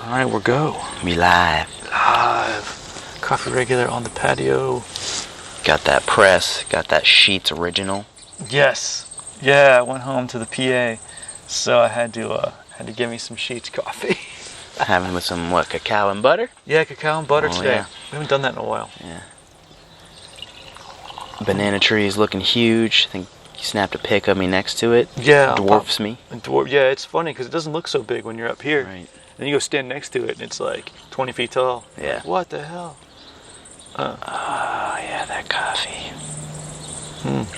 All right, we're go. We live. Coffee regular on the patio. Got that press. Got that Sheets original. Yes. Yeah, I went home to the PA, so I had to get me some Sheets coffee. Having with some, what, cacao and butter? Yeah, cacao and butter today. Yeah. We haven't done that in a while. Yeah. Banana tree is looking huge. I think you snapped a pic of me next to it. Yeah. Dwarfs me. Yeah, it's funny because it doesn't look so big when you're up here. Right. Then you go stand next to it and it's like 20 feet tall. Yeah. Like, what the hell? Oh, yeah, that coffee.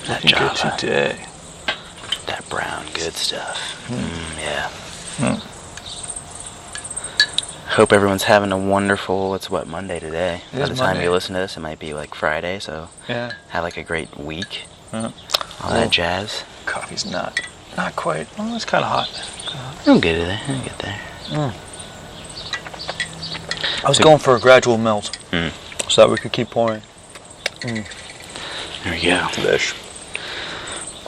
That Looking good Java. today. That brown good stuff. Yeah. Hope everyone's having a wonderful, it's what, Monday today? By the time you listen to this, it might be like Friday, so Yeah. have like a great week. Uh, All that jazz. Coffee's not quite. Oh, it's kind of hot. We'll get there. We'll get there. I was going for a gradual melt, so that we could keep pouring. There we go. Delish.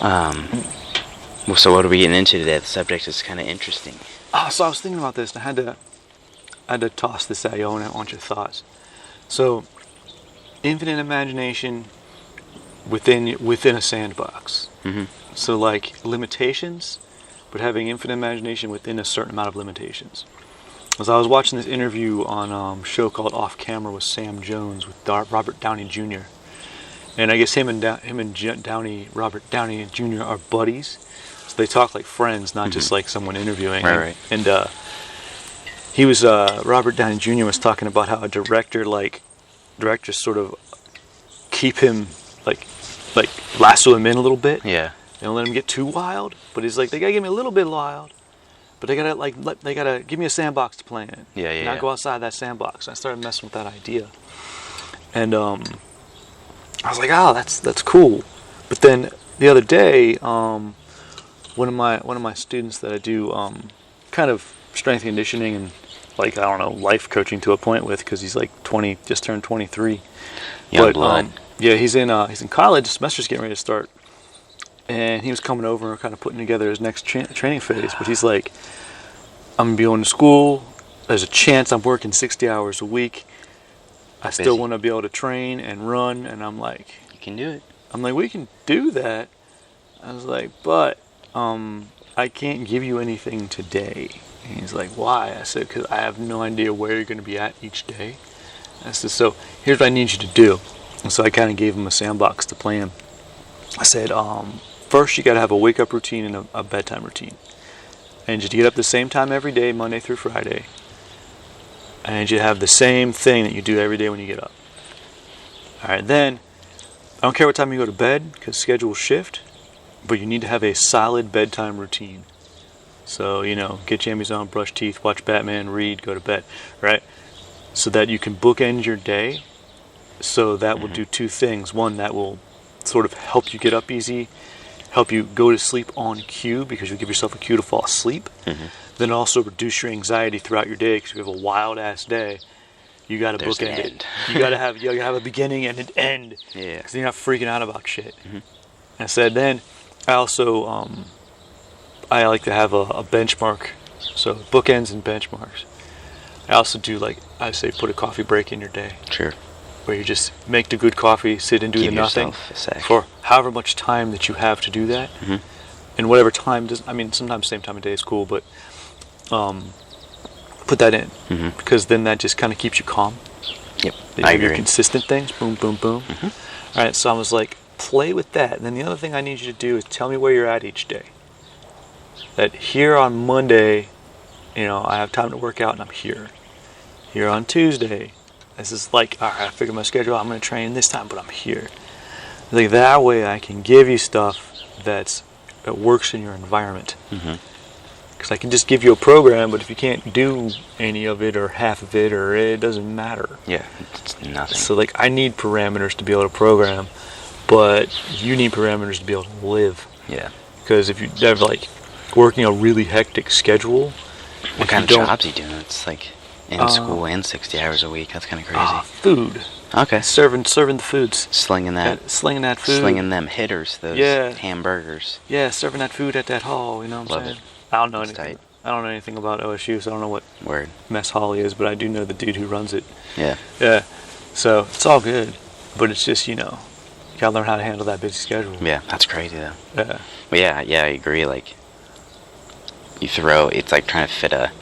Well, so what are we getting into today? The subject is kind of interesting. So I was thinking about this, and I had to toss this at you. I want your thoughts. So, infinite imagination within a sandbox. So, like limitations, but having infinite imagination within a certain amount of limitations. As I was watching this interview on a show called Off Camera with Sam Jones with Robert Downey Jr. And I guess him and Robert Downey Jr. are buddies. So they talk like friends, not just like someone interviewing. Right. And he was Robert Downey Jr. was talking about how a directors sort of keep him like lasso him in a little bit. Yeah. They don't let him get too wild, but he's like, they gotta give me a little bit wild, but they gotta give me a sandbox to play in. Yeah. Not go outside that sandbox. I started messing with that idea, and I was like, oh, that's cool. But then the other day, one of my students that I do kind of strength conditioning and like, I don't know, life coaching to a point with, because he's like 20, just turned 23. Young blood. Yeah, he's in college. Semester's getting ready to start. And he was coming over and kind of putting together his next training phase. But he's like, I'm going to be going to school. There's a chance I'm working 60 hours a week. I still want to be able to train and run. And I'm like... You can do it. I'm like, we can do that. I was like, but I can't give you anything today. And he's like, why? I said, because I have no idea where you're going to be at each day. I said, so here's what I need you to do. And so I kind of gave him a sandbox to play in. I said, first you got to have a wake-up routine and a bedtime routine. And just get up the same time every day, Monday through Friday. And you have the same thing that you do every day when you get up. All right, then, I don't care what time you go to bed, because schedules shift, but you need to have a solid bedtime routine. So, get jammies on, brush teeth, watch Batman, read, go to bed, right? So that you can bookend your day. So that will do two things. One, that will sort of help you get up easy, help you go to sleep on cue, because you'll give yourself a cue to fall asleep. Then also reduce your anxiety throughout your day, because if you have a wild ass day, you got to bookend it. You got to have a beginning and an end. Yeah. Because you're not freaking out about shit. I said then, I also I like to have a benchmark, so bookends and benchmarks. I also do, like I say, put a coffee break in your day. Sure. Where you just make the good coffee, sit and do the nothing a sec. for however much time that you have to do that. And whatever time sometimes same time of day is cool, but put that in, because then that just kind of keeps you calm. Yep, I agree. Your consistent things, boom, boom, boom. All right, so I was like, play with that. And then the other thing I need you to do is tell me where you're at each day. That here on Monday, I have time to work out and I'm here. Here on Tuesday, this is like, all right, I figured my schedule, I'm going to train this time, but I'm here. Like that way I can give you stuff that works in your environment. Because I can just give you a program, but if you can't do any of it or half of it, or it doesn't matter. Yeah, it's nothing. So like, I need parameters to be able to program, but you need parameters to be able to live. Yeah. Because if you have like working a really hectic schedule, what kind of jobs are you doing? It's like in school and 60 hours a week. That's kind of crazy. Food. Okay. Serving the foods. Slinging that. Slinging that food. Slinging them hitters, those hamburgers. Yeah, serving that food at that hall, you know what I'm saying? It. I don't know That's anything. tight. I don't know anything about OSU, so I don't know what Word. Mess Hall is, but I do know the dude who runs it. Yeah. Yeah. So it's all good, but it's just, you gotta learn how to handle that busy schedule. Yeah, that's crazy though. Yeah. But yeah, I agree. Like, it's like trying to fit a,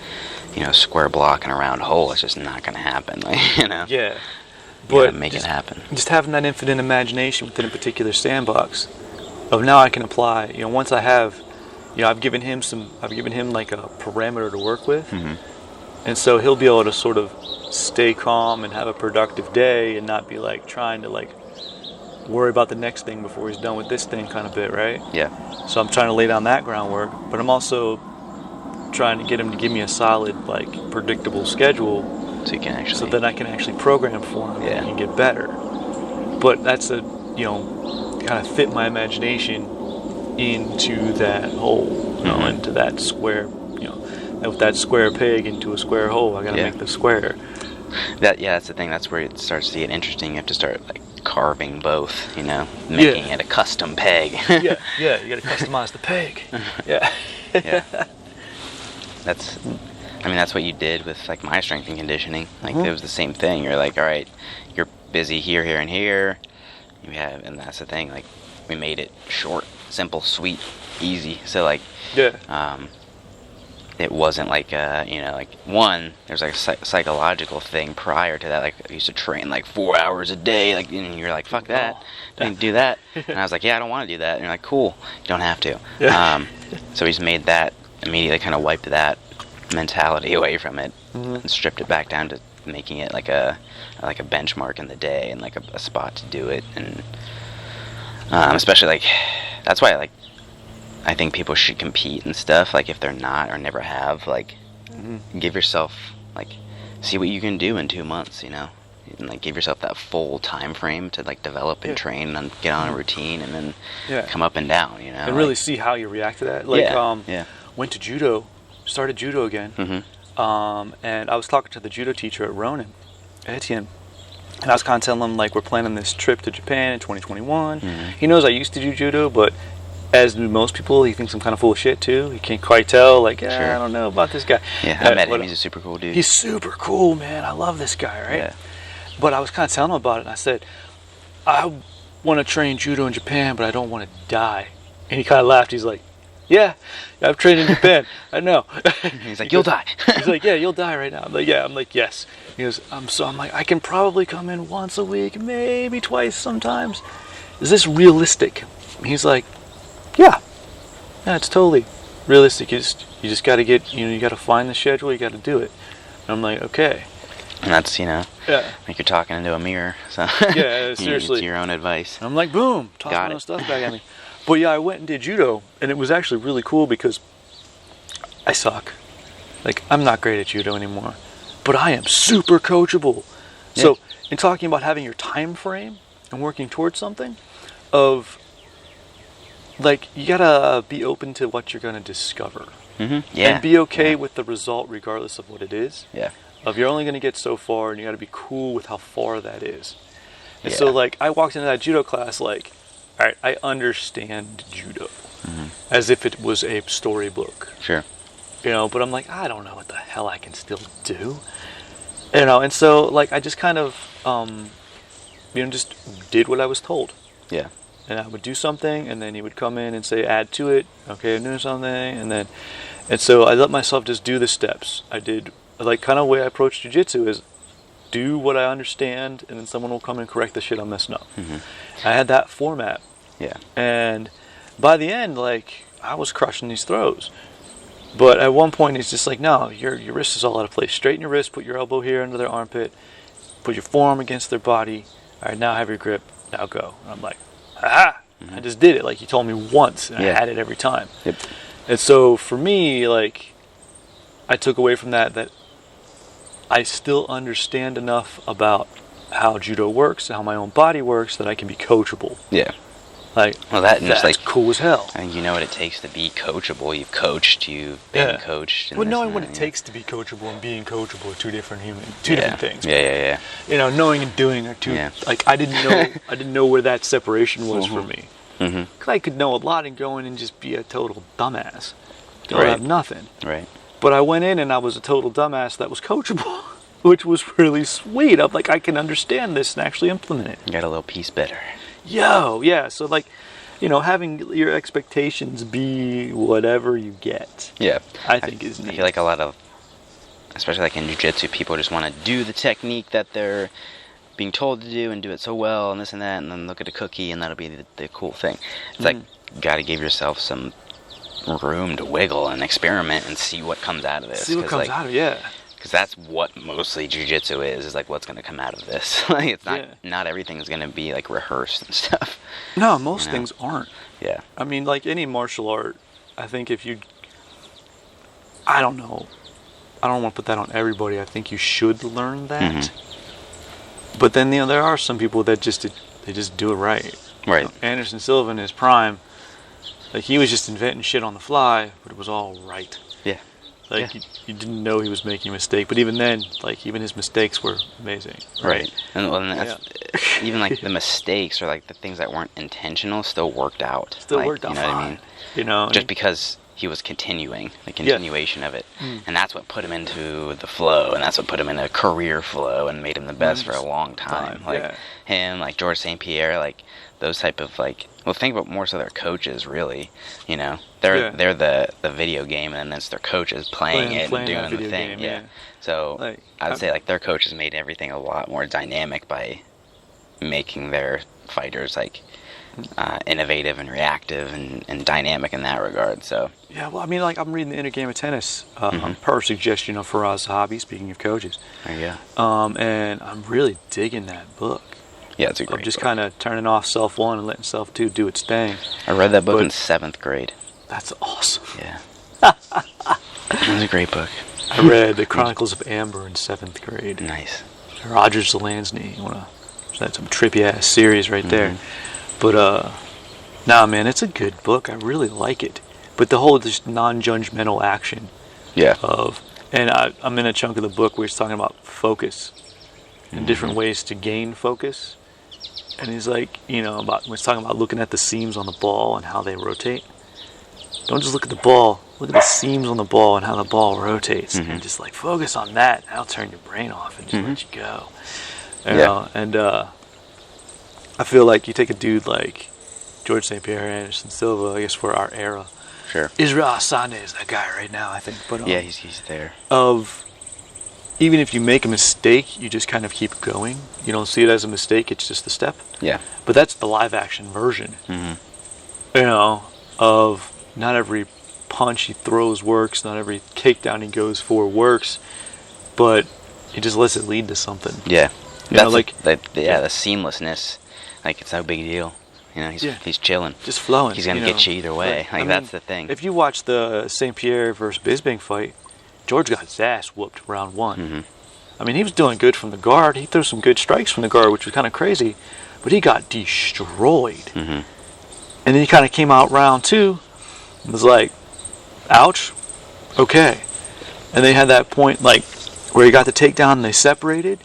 square block in a round hole. It's just not gonna happen. Like, Yeah. But But make it happen. just having that infinite imagination within a particular sandbox of now I can apply, once I have, I've given him like a parameter to work with. Mm-hmm. And so he'll be able to sort of stay calm and have a productive day and not be like trying to like worry about the next thing before he's done with this thing kind of bit, right? Yeah. So I'm trying to lay down that groundwork, but I'm also trying to get him to give me a solid, like, predictable schedule So you can actually... so that I can actually program for him and he can get better. But that's kind of fit my imagination into that hole, into that square, with that square peg into a square hole. I got to make the square. That's the thing. That's where it starts to get interesting. You have to start like carving both, making it a custom peg. yeah, you got to customize the peg. Yeah. Yeah. That's what you did with like my strength and conditioning. Like it was the same thing. You're like, all right, you're busy here, here, and here. And that's the thing. Like we made it short, simple, sweet, easy. So like, it wasn't like there's like a psychological thing prior to that. Like I used to train like 4 hours a day, like, and you're like, fuck that, don't do that. And I was like, yeah, I don't want to do that. And you're like, cool, you don't have to. So he's made that immediately, kind of wiped that mentality away from it and stripped it back down to making it like a benchmark in the day and like a spot to do it. And especially like that's why I think people should compete and stuff, like if they're not or never have, like give yourself, like, see what you can do in 2 months, and like give yourself that full time frame to like develop and train and get on a routine and then come up and down, and really see how you react to that. Like went to judo, started judo again, and I was talking to the judo teacher at Ronin, Etienne, and I was kind of telling him like we're planning this trip to Japan in 2021. He knows I used to do judo, but as do most people, he thinks I'm kind of full of shit too. He can't quite tell, like, I don't know about this guy. Yeah, I met him. He's a super cool dude. He's super cool, man. I love this guy, right? Yeah. But I was kind of telling him about it, and I said, I want to train judo in Japan, but I don't want to die. And he kind of laughed. He's like, yeah, I've trained in Japan. I know. He's like, you'll die. He's like, yeah, you'll die right now. I'm like, yeah. I'm like, yes. He goes, I'm like, I can probably come in once a week, maybe twice sometimes. Is this realistic? He's like, yeah, it's totally realistic. You just got to get, you got to find the schedule. You got to do it. And I'm like, okay. And that's, like you're talking into a mirror. So yeah, seriously. It's your own advice. And I'm like, boom, toss my own stuff back at me. But yeah, I went and did judo, and it was actually really cool because I suck. Like, I'm not great at judo anymore, but I am super coachable. Yeah. So in talking about having your time frame and working towards something, like, you gotta be open to what you're gonna discover. Yeah. And be okay with the result regardless of what it is. Yeah. You're only gonna get so far, and you gotta be cool with how far that is. And so, like, I walked into that judo class like, all right, I understand judo. As if it was a storybook. Sure. But I'm like, I don't know what the hell I can still do. And so, like, I just kind of, just did what I was told. Yeah. And I would do something, and then he would come in and say, add to it. Okay, I'm doing something. And so I let myself just do the steps. I did, like, kind of the way I approach jiu-jitsu is do what I understand, and then someone will come and correct the shit I'm messing up. I had that format. Yeah. And by the end, like, I was crushing these throws. But at one point, it's just like, no, your wrist is all out of place. Straighten your wrist, put your elbow here under their armpit, put your forearm against their body. All right, now have your grip. Now go. And I'm like, aha! I just did it like you told me once, and I had it every time. Yep. And so for me, like, I took away from that I still understand enough about how judo works, how my own body works, that I can be coachable. Yeah. Like, well, that's like cool as hell. And you know what it takes to be coachable. You've coached, you've been coached. Well, knowing what it takes to be coachable and being coachable are two different things. Yeah. Knowing and doing are two. Yeah. Like, I didn't know where that separation was for me. Because I could know a lot and go in and just be a total dumbass. Don't have nothing. Right. But I went in and I was a total dumbass that was coachable, which was really sweet. I'm like, I can understand this and actually implement it. You got a little piece better. Yeah. So like, having your expectations be whatever you get. Yeah. I think is neat. I feel like a lot of, especially like in jiu-jitsu, people just want to do the technique that they're being told to do and do it so well and this and that, and then look at a cookie and that'll be the cool thing. It's like, you got to give yourself some room to wiggle and experiment and see what comes out of this. See what comes out of it, yeah. Because that's what mostly jiu-jitsu is like, what's going to come out of this. Like, it's not everything's going to be like rehearsed and stuff. No, most things aren't. Yeah. I mean, like any martial art, I think if you, I don't know, I don't want to put that on everybody. I think you should learn that. But then, there are some people that just do it right. Right. Anderson Silva in his prime, like he was just inventing shit on the fly, but it was all right. Yeah. Like you didn't know he was making a mistake, but even then, like even his mistakes were amazing. Right. And that's, even like the mistakes or like the things that weren't intentional still worked out. Still worked out fine. What I mean? Just because he was continuing, the continuation of it. And that's what put him into the flow, and that's what put him in a career flow and made him the best for a long time. Like him, like George St Pierre, like those type of like, well, think about more so their coaches, really. They're the video game, and then it's their coaches playing it and doing the thing. Game, So like, I'd say like their coaches made everything a lot more dynamic by making their fighters like innovative and reactive and dynamic in that regard. So yeah, well, I mean, like I'm reading the Inner Game of Tennis per suggestion of Firas Zihabi. Speaking of coaches, and I'm really digging that book. Yeah, it's a great just book. kind of turning off self 1 and letting self 2 do its thing. I read that book in 7th grade. That's awesome. Yeah. It was a great book. I read The Chronicles of Amber in 7th grade. Nice. Roger Zelazny. That's some trippy ass series right there. But nah, man, it's a good book. I really like it. But the whole just non-judgmental action. Yeah. And I'm in a chunk of the book where he's talking about focus and different ways to gain focus. And he's like, he's talking about looking at the seams on the ball and how they rotate. Don't just look at the ball. Look at the seams on the ball and how the ball rotates. And just like focus on that. That'll turn your brain off and just let you go. You know? And I feel like you take a dude like George St Pierre, Anderson Silva, I guess for our era. Sure. Isreal Adesanya is that guy right now, I think. But yeah, he's there. Even if you make a mistake, you just kind of keep going. You don't see it as a mistake, it's just a step. Yeah. But that's the live action version. Of not every punch he throws works, not every takedown he goes for works, but he just lets it lead to something. Yeah. That's the seamlessness. Like, it's no big deal. He's chilling. Just flowing. He's going to get you either way. That's the thing. If you watch the St Pierre versus Bisbing fight, George got his ass whooped round 1. I mean, he was doing good from the guard. He threw some good strikes from the guard, which was kind of crazy. But he got destroyed. And then he kind of came out round 2 and was like, ouch, okay. And they had that point, like, where he got the takedown and they separated.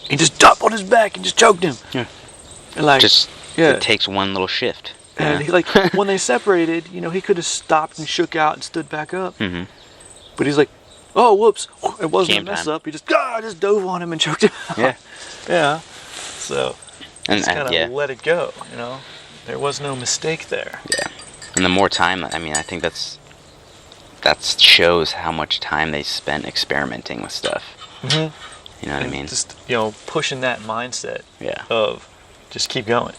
He just dumped on his back and just choked him. Yeah. And like, it takes one little shift. And he, like, when they separated, he could have stopped and shook out and stood back up. But he's like, oh, whoops, it wasn't a mess up. He just dove on him and choked him out. Yeah. So, just kind of let it go, There was no mistake there. Yeah. And the more time, I mean, I think that shows how much time they spent experimenting with stuff. You know what I mean? Just, pushing that mindset Yeah. of just keep going.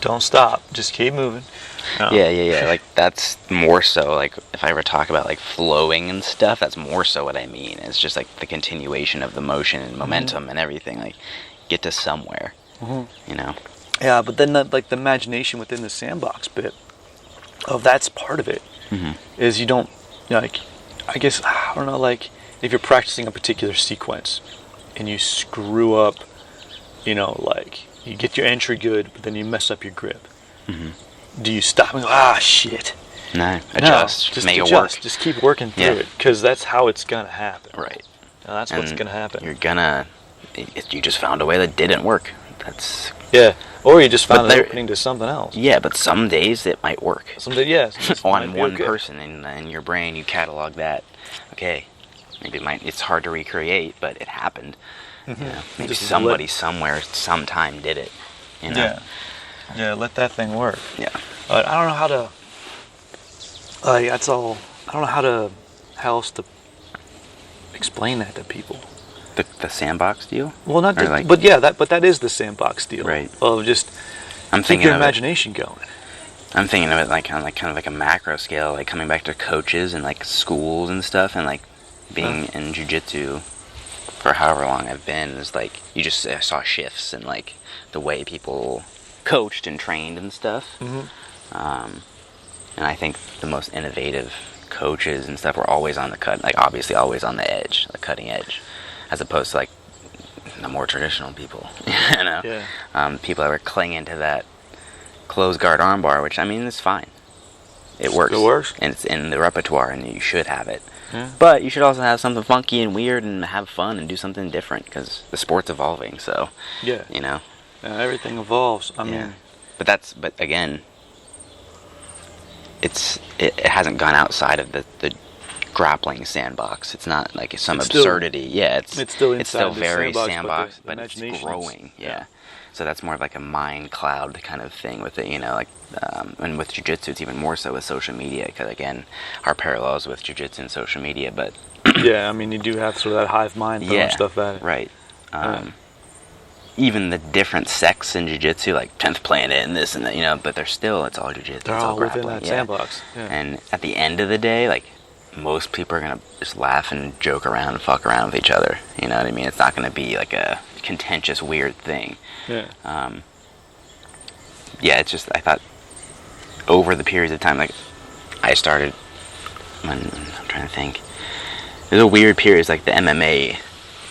Don't stop. Just keep moving. Yeah. Like, that's more so, like, if I ever talk about, like, flowing and stuff, that's more so what I mean. It's just, like, the continuation of the motion and momentum and everything. Like, get to somewhere, Yeah, but then, the imagination within the sandbox bit that's part of it. Is you don't, like, I guess, I don't know, like, if you're practicing a particular sequence and you screw up, like, you get your entry good, but then you mess up your grip. Do you stop and go, shit? No, adjust. Just make adjust. It work. Just keep working through it, because that's how it's going to happen. Right. Now, that's what's going to happen. You just found a way that didn't work. that's... Yeah, or you just found an opening to something else. Yeah, but some days it might work. Some days, yes. On one person in your brain, you catalog that. Okay, maybe it's hard to recreate, but it happened. Mm-hmm. You know, maybe somebody somewhere sometime did it. You know? Yeah, let that thing work. Yeah. I don't know how to... that's all... I don't know how else to explain that to people. The sandbox deal? Well, not like, but that is the sandbox deal. Right. Of just keep your imagination going. I'm thinking of it like kind of like a macro scale, like coming back to coaches and like schools and stuff, and like being in jiu-jitsu for however long I've been, is like you just saw shifts in like the way people coached and trained and stuff. Mm-hmm. And I think the most innovative coaches and stuff were always on the cut, like obviously always on the edge, the cutting edge, as opposed to like the more traditional people, you know? Yeah. People that were clinging to that closed guard armbar, which I mean is fine. It works. It works. And it's in the repertoire, and you should have it. Yeah. But you should also have something funky and weird and have fun and do something different, because the sport's evolving. So yeah, you know, everything evolves. I mean, but again, it hasn't gone outside of the grappling sandbox. It's not like some absurdity. It's still very sandbox, but it's growing. Yeah. So that's more of like a mind cloud kind of thing with it, you know, like, and with jiu-jitsu it's even more so with social media, because again, our parallels with jiu-jitsu and social media, but... yeah, I mean, you do have sort of that hive mind throwing stuff at it. Right. Even the different sects in jiu-jitsu, like 10th Planet and this and that, you know, but it's all jiu-jitsu. They're all within that sandbox. Yeah. And at the end of the day, like, most people are going to just laugh and joke around and fuck around with each other, you know what I mean? It's not going to be like a contentious, weird thing. Yeah. It's just, I thought, over the periods of time, like, I started, I'm trying to think, there's a weird period, it's like the MMA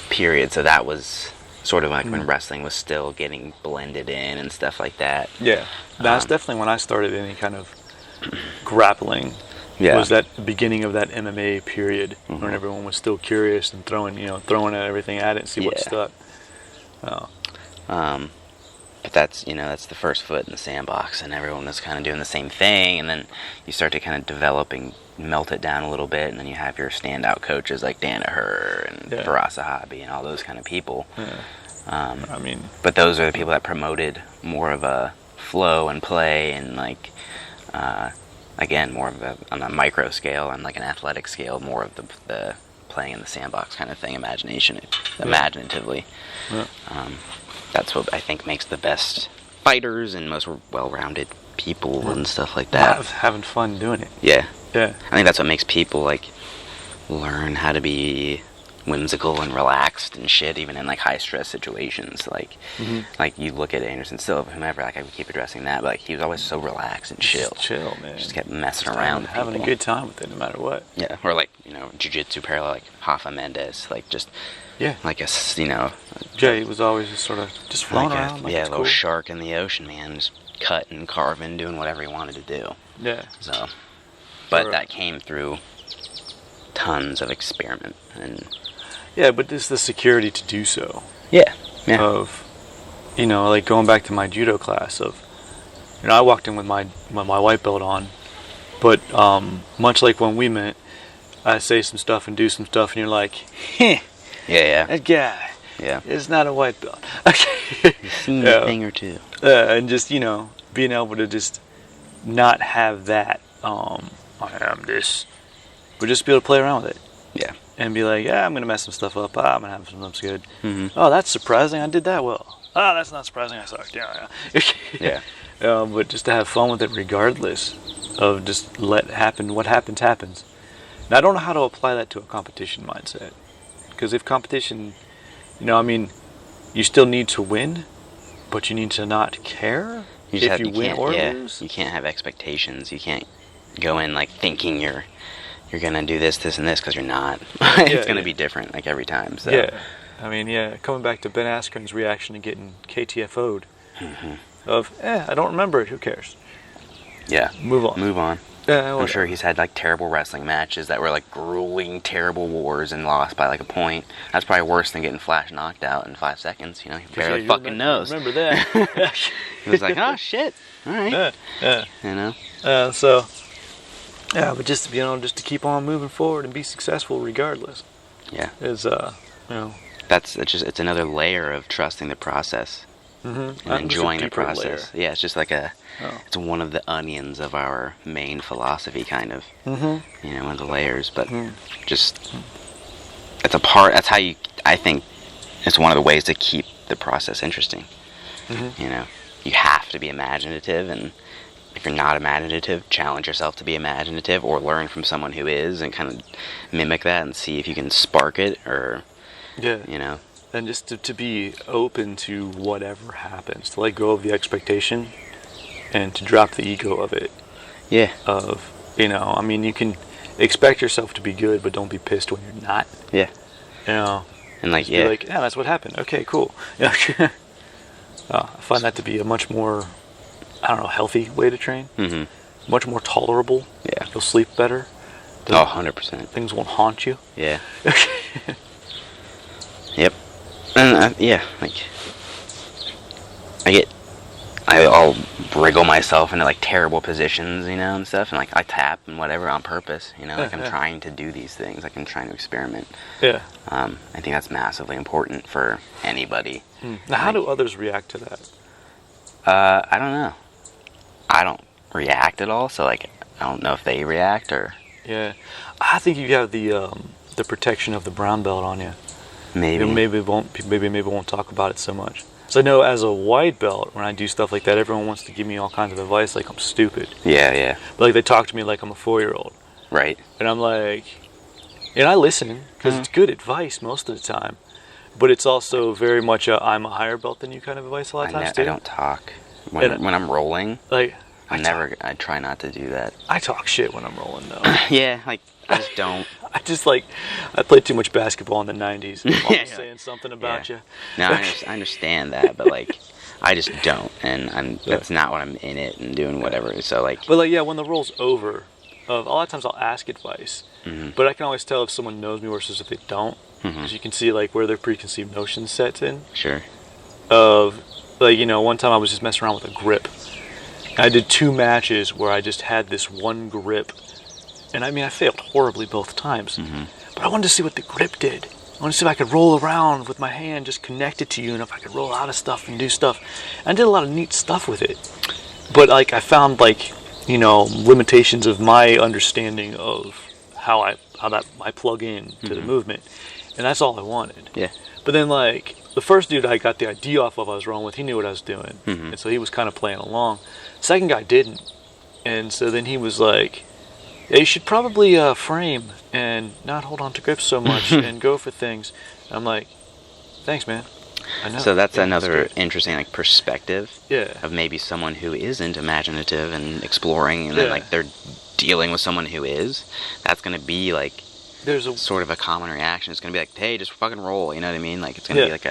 period, so that was sort of like when wrestling was still getting blended in and stuff like that. Yeah, that's definitely when I started any kind of grappling. Yeah. Was that the beginning of that MMA period when everyone was still curious and throwing at everything at it and see what stuck. But that's the first foot in the sandbox, and everyone was kind of doing the same thing, and then you start to kind of develop and melt it down a little bit, and then you have your standout coaches like Danaher and Firas Zihabi and all those kind of people. Yeah. But those are the people that promoted more of a flow and play, and like again, more of on a micro scale and like an athletic scale, more of the playing in the sandbox kind of thing, imaginatively. Yeah. That's what I think makes the best fighters and most well-rounded people and stuff like that. Having fun doing it. Yeah. Yeah. I think that's what makes people like learn how to be whimsical and relaxed and shit, even in like high-stress situations. Like, like you look at Anderson Silva, whomever. Like I would keep addressing that, but like he was always so relaxed and chill. Just chill, man. Just kept messing around, having a good time with it, no matter what. Yeah. Or like jiu-jitsu parallel, like Rafa Mendes, like just. Yeah. Like Jay was always just sort of just floating around. Like a little shark in the ocean, man, just cutting, carving, doing whatever he wanted to do. Yeah. So, but that came through tons of experiment and. Yeah, but it's the security to do so. Yeah. Yeah. Of, like going back to my judo class of, I walked in with my white belt on, but much like when we met, I say some stuff and do some stuff, and you're like, heh. Yeah. That guy. Yeah. Is not a white belt. You've seen a thing or two. And just, being able to just not have that, I am this. But just be able to play around with it. Yeah. And be like, I'm going to mess some stuff up. I'm going to have some stuff good. Mm-hmm. Oh, that's surprising. I did that well. Oh, that's not surprising. I sucked. Yeah. But just to have fun with it regardless of just let happen. What happens, happens. Now, I don't know how to apply that to a competition mindset. Because if competition, you still need to win, but you need to not care if you win or lose. You can't have expectations. You can't go in like thinking you're gonna do this, and this, because you're not. It's gonna be different like every time. So. Yeah. Coming back to Ben Askren's reaction to getting KTFO'd of, I don't remember it. Who cares? Yeah. Move on. I'm sure he's had like terrible wrestling matches that were like grueling, terrible wars and lost by like a point. That's probably worse than getting flash knocked out in 5 seconds. You know, he barely fucking knows. Remember that? He was like, oh shit, all right. Yeah. You know. So, yeah, but just just to keep on moving forward and be successful regardless. Yeah. Is It's another layer of trusting the process and enjoying the process. Layer. Yeah, it's just like it's one of the onions of our main philosophy, kind of. Mm-hmm. You know, one of the layers, but just it's a part. That's how I think it's one of the ways to keep the process interesting. Mm-hmm. You know, you have to be imaginative, and if you're not imaginative, challenge yourself to be imaginative, or learn from someone who is, and kind of mimic that and see if you can spark it, or you know. And just to be open to whatever happens, to let go of the expectation and to drop the ego of it. Yeah. I mean, you can expect yourself to be good, but don't be pissed when you're not. Yeah. You know. And like, be like, that's what happened. Okay, cool. Yeah. I find that to be a much more, healthy way to train. Mm-hmm. Much more tolerable. Yeah. You'll sleep better. 100%. Things won't haunt you. Yeah. Yep. And I'll wriggle myself into like terrible positions, and stuff, and like I tap and whatever on purpose, like I'm trying to do these things, like I'm trying to experiment. Yeah. I think that's massively important for anybody. Now, how do others react to that? I don't know. I don't react at all, so like I don't know if they react or. Yeah, I think you have the protection of the brown belt on you. Maybe. Maybe won't talk about it so much. So I know as a white belt, when I do stuff like that, everyone wants to give me all kinds of advice like I'm stupid. Yeah. But like they talk to me like I'm a 4-year-old. Right. And I'm like, and I listen because it's good advice most of the time. But it's also very much I'm a higher belt than you kind of advice a lot of times too. I don't talk when I'm rolling. Like I try not to do that. I talk shit when I'm rolling though. Yeah, like I just don't. I played too much basketball in the 90s. I'm always saying something about you. No, I understand that, but like, I just don't, and that's not what I'm in it and doing whatever. So like. But like, when the roll's over, a lot of times I'll ask advice, but I can always tell if someone knows me versus if they don't, because you can see like where their preconceived notions sets in. Sure. Of like one time I was just messing around with a grip. I did 2 matches where I just had this one grip. And I mean, I failed horribly both times. But I wanted to see what the grip did. I wanted to see if I could roll around with my hand just connected to you, and if I could roll out of stuff and do stuff. And I did a lot of neat stuff with it. But like, I found like, limitations of my understanding of how I plug in to the movement. And that's all I wanted. Yeah. But then like, the first dude I got the idea off of I was rolling with, he knew what I was doing. And so he was kind of playing along. Second guy didn't. And so then he was like, yeah, you should probably frame and not hold on to grips so much and go for things. And I'm like, thanks, man. I know. So that's another interesting like perspective of maybe someone who isn't imaginative and exploring, and then like they're dealing with someone who is. That's going to be like there's a sort of a common reaction. It's going to be like, hey, just fucking roll. You know what I mean? Like it's going to be like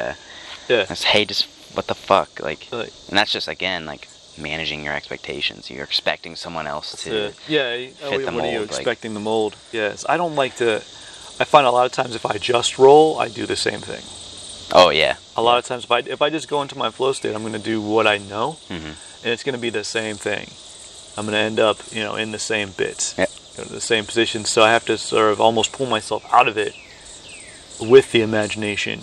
hey, just what the fuck? Like, and that's just again like. Managing your expectations. You're expecting someone else to fit the mold. What are you expecting the mold? Yes. I don't like to. I find a lot of times if I just roll, I do the same thing. Oh yeah. A lot of times if I just go into my flow state, I'm going to do what I know, and it's going to be the same thing. I'm going to end up, in the same bits, go to the same position. So I have to sort of almost pull myself out of it with the imagination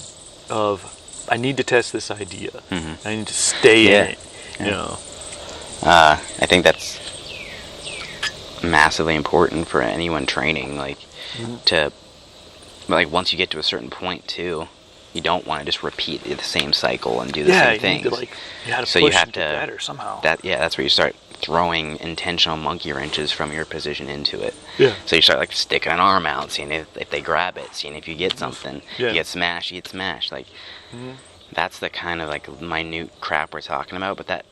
of I need to test this idea. I need to stay in it. I think that's massively important for anyone training, like once you get to a certain point too, you don't want to just repeat the same cycle and do the same things. You have to better somehow. That's where you start throwing intentional monkey wrenches from your position into it. So you start like sticking an arm out, seeing if they grab it, seeing if you get something. You get smashed, like that's the kind of like minute crap we're talking about, but that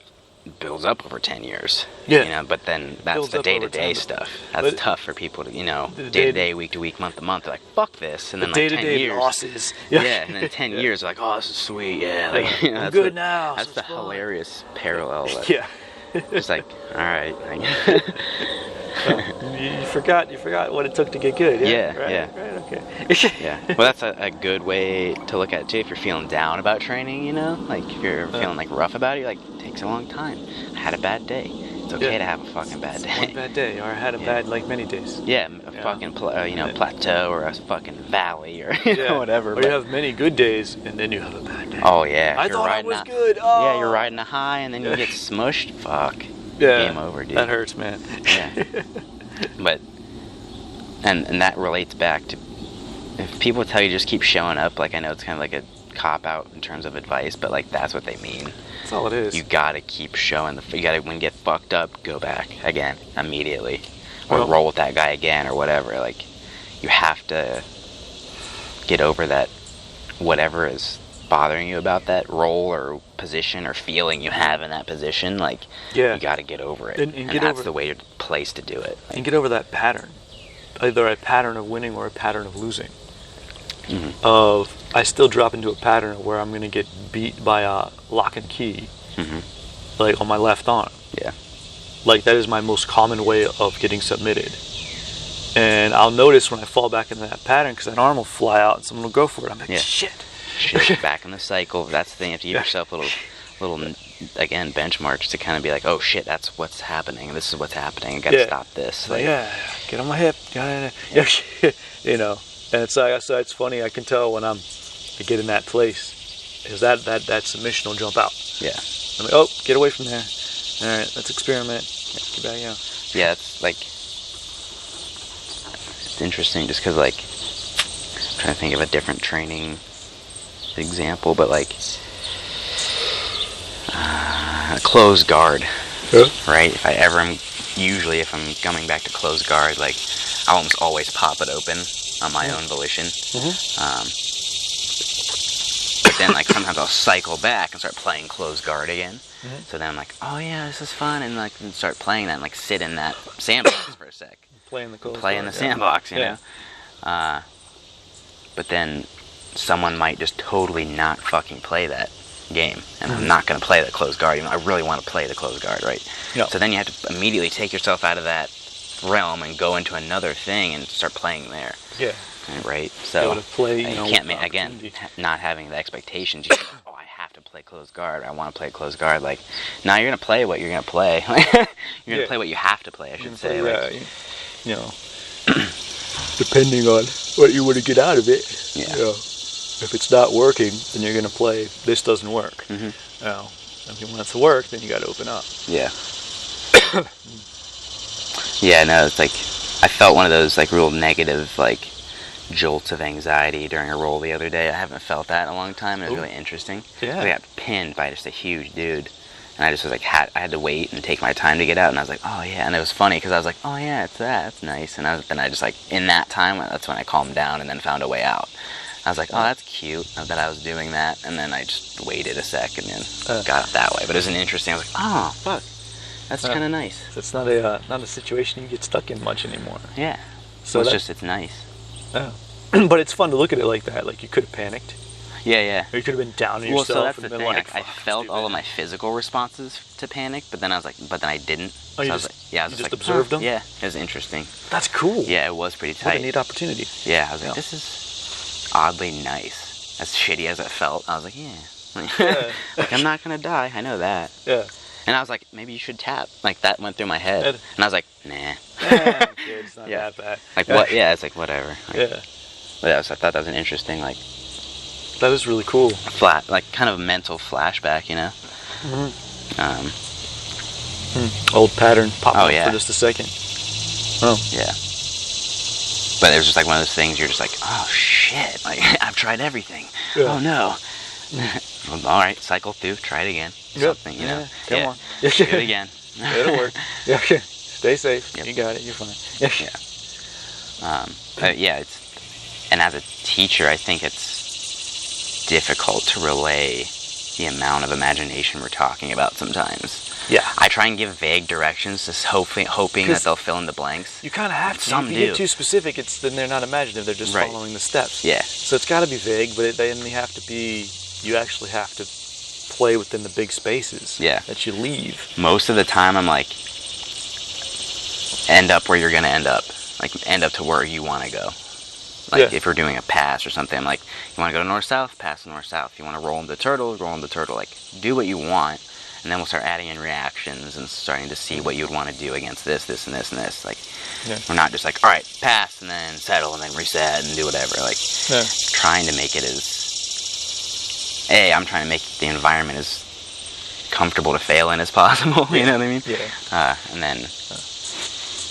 builds up over 10 years. But then that's the day-to-day stuff. That's tough for people to, day-to-day, week-to-week, month-to-month. They're like, fuck this. And then like 10 years. Losses. And then 10 years, they're like, oh, this is sweet. Like, I'm good now. That's the hilarious parallel. It's like, all right. You forgot what it took to get good. Yeah, Right, okay. Yeah. Well, that's a good way to look at it too. If you're feeling down about training, like if you're feeling like rough about it, like it takes a long time. I had a bad day. It's okay to have a fucking bad day. One bad day, or I had a bad many days. Yeah, fucking plateau or a fucking valley or whatever. Or you have many good days and then you have a bad day. Oh yeah. I thought I was good. Oh. Yeah, you're riding a high and then you get smushed. Fuck. Yeah. Game over, dude. That hurts, man. Yeah. But and that relates back to if people tell you just keep showing up, like I know it's kind of like a cop out in terms of advice, but like that's what they mean. That's all it is. You gotta keep showing you gotta, when you get fucked up, go back again immediately, or roll with that guy again or whatever. Like you have to get over that whatever is bothering you about that role or position or feeling you have in that position. Like you gotta get over it, and that's the place to do it. And get over that pattern, either a pattern of winning or a pattern of losing. Of I still drop into a pattern where I'm gonna get beat by a lock and key, like on my left arm. Yeah. Like that is my most common way of getting submitted. And I'll notice when I fall back into that pattern because that arm will fly out and someone will go for it. I'm like, shit, back in the cycle. That's the thing. You have to give yourself little again benchmarks to kind of be like, oh shit, that's what's happening. This is what's happening. I gotta stop this. Like, get on my hip. And it's like I said, it's funny. I can tell when I get in that place, because that submission will jump out. Yeah. I'm like, oh, get away from there. All right, let's experiment. Get back out. Yeah, it's like it's interesting just because like I'm trying to think of a different training example, but like closed guard, right? If I'm coming back to closed guard, like I almost always pop it open on my own volition. But then like sometimes I'll cycle back and start playing closed guard again. So then I'm like, oh yeah, this is fun, and like start playing that and like sit in that sandbox for a sec. Play in the sandbox, you know. But then someone might just totally not fucking play that game, and I'm not going to play the closed guard. I really want to play the closed guard, right? So then you have to immediately take yourself out of that realm and go into another thing and start playing there. Right? So to play, you can't again, not having the expectations. You think, I have to play closed guard. I want to play closed guard. Like, now you're going to play what you're going to play. You're going to play what you have to play, I should say. Depending on what you want to get out of it. If it's not working, then you're going to play, this doesn't work. If you want it to work, then you got to open up. It's like, I felt one of those, like, real negative, like, jolts of anxiety during a roll the other day. I haven't felt that in a long time, and it was really interesting. I got pinned by just a huge dude, and I just was like, I had to wait and take my time to get out, and I was like, oh yeah, and it was funny, because I was like, oh yeah, it's that's nice, and then I just, like, in that time, that's when I calmed down and then found a way out. I was like, oh, that's cute that I was doing that, and then I just waited a sec and then got out that way. But it was an interesting, I was like, oh, fuck, that's kind of nice. So it's not a situation you get stuck in much anymore. Yeah. So it's nice. But it's fun to look at it like that. Like, you could have panicked. Yeah. Or you could have been down on yourself. Well, so that's the thing. Like, I felt all of my physical responses to panic, but then I was like, I didn't. Oh, you just observed them? Yeah, it was interesting. That's cool. Yeah, it was pretty tight. What a neat opportunity. Yeah, I was like, this is oddly nice. As shitty as it felt, I was like, like, I'm not going to die. I know that. Yeah. And I was like, maybe you should tap. Like, that went through my head. And I was like, nah. It's not that bad. Like, what? Yeah, it's like, whatever. Like, but I thought that was an interesting, like... That is really cool. Like, kind of a mental flashback, you know? Old pattern popped up for just a second. Yeah. But it was just like one of those things you're just like, oh, shit. Like, I've tried everything. Oh, no. Well, all right, cycle through, try it again. Something, you know. Come on. Do it again. It'll work. Stay safe. You got it. You're fine. It's... And as a teacher, I think it's difficult to relay the amount of imagination we're talking about sometimes. I try and give vague directions, just hoping that they'll fill in the blanks. You kind of have to. If you get too specific, then they're not imaginative. They're just following the steps. So it's got to be vague, but then they have to be. You actually have to play within the big spaces that you leave. Most of the time, I'm like, end up where you're gonna end up. Like end up to where you want to go. Like if you're doing a pass or something, like you want to go to north-south, pass to north-south. You want to roll into turtle, roll into turtle. Like do what you want, and then we'll start adding in reactions and starting to see what you would want to do against this, this, and this, and this. Like we're not just like, all right, pass and then settle and then reset and do whatever. Like trying to make it as I'm trying to make the environment as comfortable to fail in as possible. You know what I mean? Yeah. And then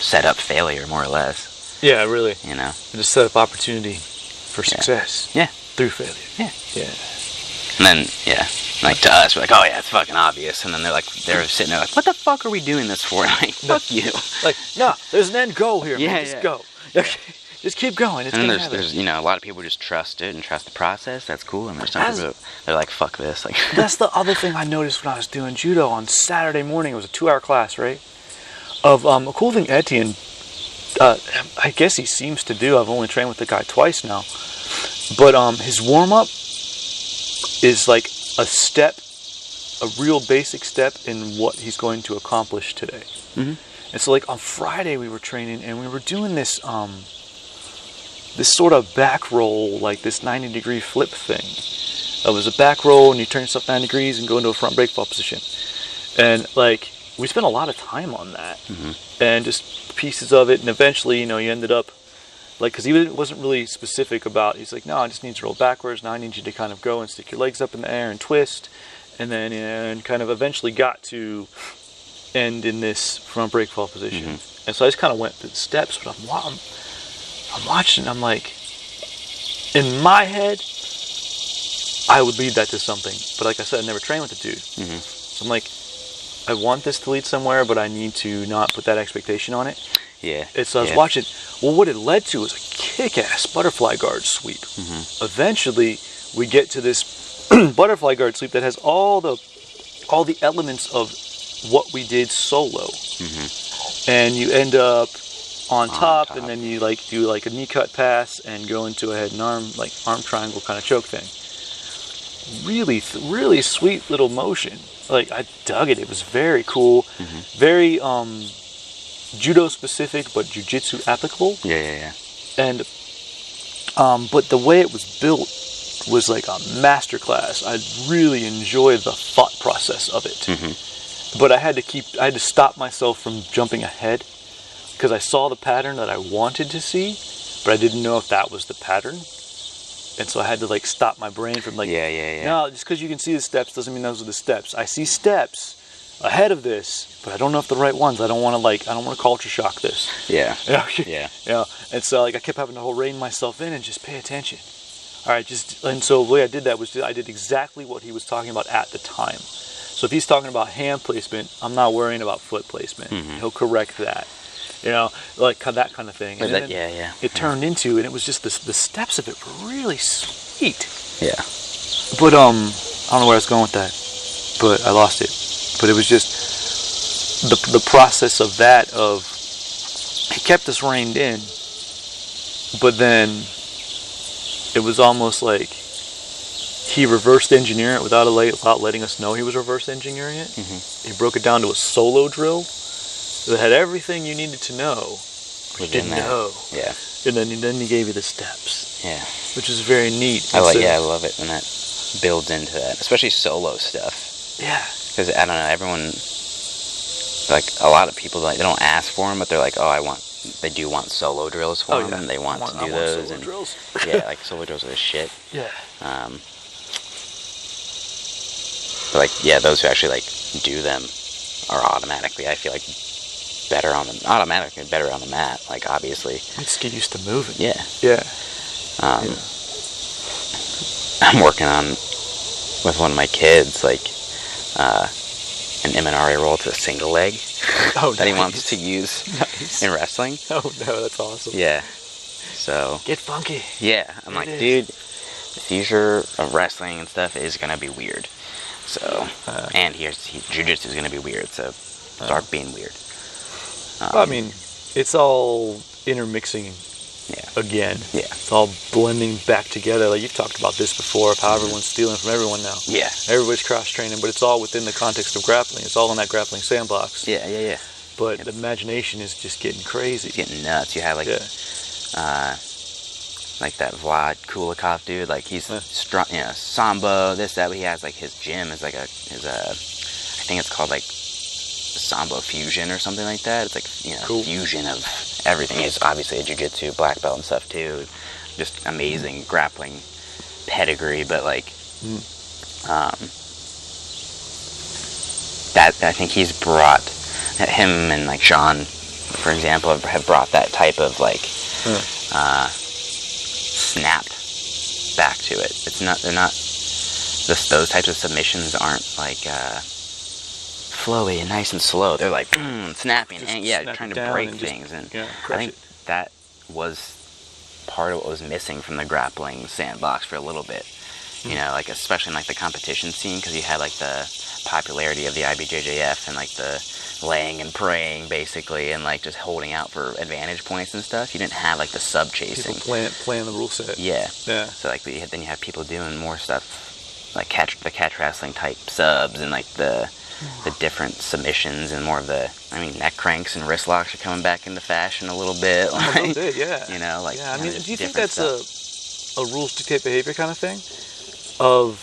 set up failure more or less. Yeah, really. You know, and just set up opportunity for success. Yeah. Through failure. Yeah. Yeah. And then, like to us, we're like, oh yeah, it's fucking obvious. And then they're sitting there like, what the fuck are we doing this for? Like, fuck you. Like, no, there's an end goal here. Yeah, man. Just go. Yeah. Just keep going. It's and then there's a lot of people just trust it and trust the process. That's cool. And there's some people they're like, fuck this. Like that's the other thing I noticed when I was doing judo on Saturday morning. It was a 2-hour class, right? Of a cool thing Etienne, I guess he seems to do. I've only trained with the guy twice now, but his warm up is like a step, a real basic step in what he's going to accomplish today. Mm-hmm. And so, like on Friday, we were training and we were doing this this sort of back roll, like this 90-degree flip thing. It was a back roll, and you turn yourself 90 degrees and go into a front break fall position. And like we spent a lot of time on that, and just pieces of it, and eventually, you ended up, like, because he wasn't really specific about, he's like, no, I just need to roll backwards, now I need you to kind of go and stick your legs up in the air and twist, and then, and kind of eventually got to end in this front break fall position. And so I just kind of went through the steps, but I'm watching, I'm like, in my head, I would lead that to something, but like I said, I never trained with the dude. So I'm like, I want this to lead somewhere, but I need to not put that expectation on it. Yeah. And so I was watching. Well, what it led to was a kick-ass butterfly guard sweep. Eventually, we get to this butterfly guard sweep that has all the elements of what we did solo. And you end up on top, and then you like do like a knee cut pass and go into a head and arm, like arm triangle kind of choke thing. Really, really sweet little motion. Like I dug it. It was very cool, very judo specific, but jiu-jitsu applicable. Yeah. And but the way it was built was like a masterclass. I really enjoyed the thought process of it. But I had to stop myself from jumping ahead because I saw the pattern that I wanted to see, but I didn't know if that was the pattern. And so I had to like stop my brain from like, no, just because you can see the steps doesn't mean those are the steps. I see steps ahead of this, but I don't know if the right ones. I don't want to culture shock this. Yeah. And so like I kept having to rein myself in and just pay attention. All right, and so the way I did that was I did exactly what he was talking about at the time. So if he's talking about hand placement, I'm not worrying about foot placement. He'll correct that. Like that kind of thing. And it turned into, and it was just the steps of it were really sweet. Yeah. But I don't know where I was going with that, but I lost it. But it was just the process of that. He kept us reined in, but then it was almost like he reversed engineered it without letting us know he was reverse engineering it. He broke it down to a solo drill that had everything you needed to know, but you didn't know. Yeah. And then he gave you the steps. Yeah. Which is very neat. I love it when that builds into that, especially solo stuff. Yeah. Because I don't know, everyone, like a lot of people, like they don't ask for them, but they're like, they do want solo drills for them, and they want to do those. Solo drills. Like solo drills are the shit. Yeah. But like, those who actually like do them are automatically, I feel like, better on the mat, like obviously. Just get used to moving. Yeah. I'm working on with one of my kids, like an Iminari roll to a single leg that he wants to use in wrestling. Oh no, that's awesome. Yeah. So get funky. Yeah, I'm like, dude, the future of wrestling and stuff is gonna be weird. So, and jiu-jitsu is gonna be weird. So start being weird. I mean, it's all intermixing again. Yeah. It's all blending back together. Like you've talked about this before, of how everyone's stealing from everyone now. Yeah. Everybody's cross-training, but it's all within the context of grappling. It's all in that grappling sandbox. Yeah. but the Imagianation is just getting crazy. It's getting nuts. You have like that Vlad Kulikov dude, like he's strong, Sambo, this, that, but he has like his gym is like I think it's called like Sambo Fusion or something like that. It's like, cool. Fusion of everything. He's obviously a jiu-jitsu black belt and stuff too. Just amazing grappling pedigree, but like, that, I think he's brought, him and like Sean, for example, have brought that type of like, snapped back to it. Those types of submissions aren't like flowy and nice and slow. They're like snapping and trying to break things. And I think that was part of what was missing from the grappling sandbox for a little bit. Like especially in like the competition scene, because you had like the popularity of the IBJJF and like the laying and praying basically, and like just holding out for advantage points and stuff. You didn't have like the sub chasing. People playing the rule set. Yeah. So like then you have people doing more stuff like the catch wrestling type subs and like the different submissions and more of the neck cranks and wrist locks are coming back into fashion a little bit. Like, a little bit, yeah. Do you think that's a rules dictate behavior kind of thing? Of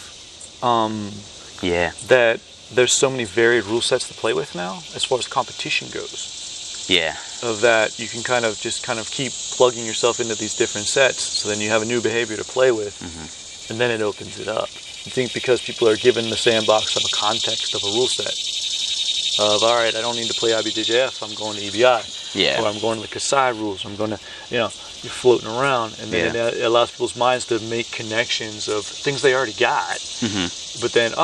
that there's so many varied rule sets to play with now as far as competition goes. Yeah. Of that you can kind of keep plugging yourself into these different sets, so then you have a new behavior to play with, and then it opens it up. I think because people are given the sandbox of a context of a rule set of, all right, I don't need to play IBJJF, I'm going to EBI. Yeah. Or I'm going to the Kasai rules, I'm going to, you're floating around, and then it allows people's minds to make connections of things they already got. But then,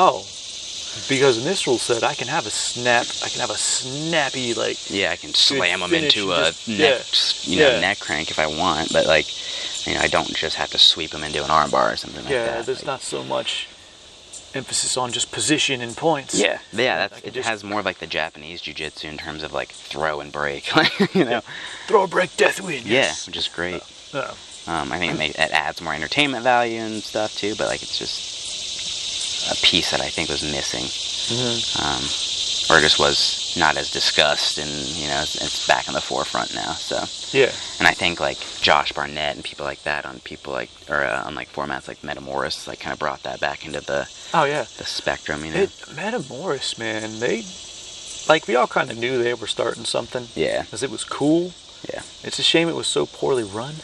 because in this rule set, I can have a snappy, like... Yeah, I can slam them into a neck crank if I want, but like, I don't just have to sweep them into an arm bar or something like that. Yeah, there's not so much emphasis on just position and points. Yeah, it has more of like the Japanese jiu-jitsu in terms of like throw and break, Throw, break, death win. Yeah, which is great. I think it adds more entertainment value and stuff too, but like it's just a piece that I think was missing, or just was not as discussed, and it's back in the forefront now. So and I think like Josh Barnett and people like that on like formats like Metamoris, like kind of brought that back into the spectrum. Metamoris, man, we all kind of knew they were starting something. Yeah, because it was cool. Yeah, it's a shame it was so poorly run.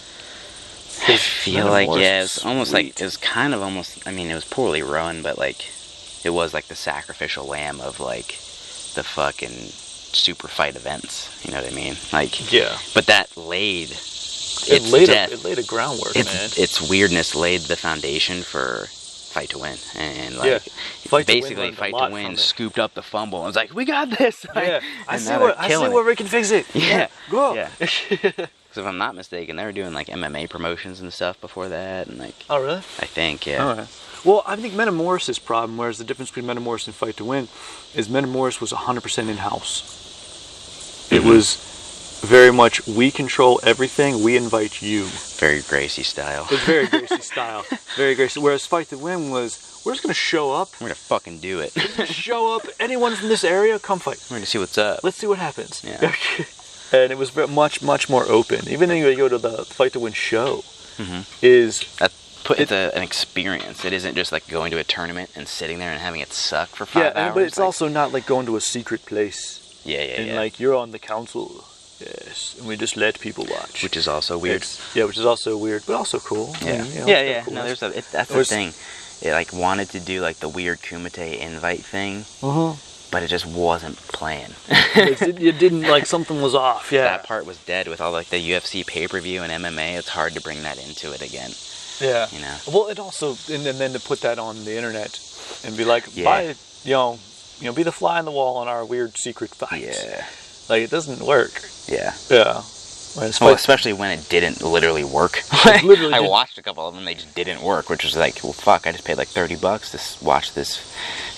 I feel like, it was almost like, it was kind of almost, it was poorly run, but like, it was like the sacrificial lamb of like, the fucking super fight events, you know what I mean? Like, but that laid it laid a groundwork, man. Its weirdness laid the foundation for Fight to Win, and like, Fight to Win scooped up the fumble and was like, we got this! I see where we can fix it! Go! Yeah. So if I'm not mistaken, they were doing like MMA promotions and stuff before that, and like. Oh really? I think, yeah. All right. Well, I think Metamoris' problem, whereas the difference between Metamoris and Fight to Win, is Metamoris was 100% in-house. It was very much, we control everything, we invite you. Very Gracie style. It was very Gracie style. Very Gracie. Whereas Fight to Win was, we're just going to show up. We're going to fucking do it. Show up. Anyone from this area, come fight. We're going to see what's up. Let's see what happens. Yeah. And it was much, much more open. Even when you go to the Fight to Win show, it's an experience. It isn't just like going to a tournament and sitting there and having it suck for 5 hours. But it's also not like going to a secret place. And like you're on the council, and we just let people watch. Which is also weird. Which is also weird, but also cool. Yeah. Cool. No, that's the thing. It like wanted to do like the weird Kumite invite thing. But it just wasn't playing. It didn't, like, something was off, That part was dead with all, like, the UFC pay-per-view and MMA. It's hard to bring that into it again. Yeah. Well, it also, and then to put that on the internet and be like, buy, be the fly on the wall on our weird secret fights. Yeah. Like, it doesn't work. Yeah. Yeah. Well, especially when it didn't literally work. I watched a couple of them, they just didn't work, which was like, well, fuck, I just paid like $30 to watch this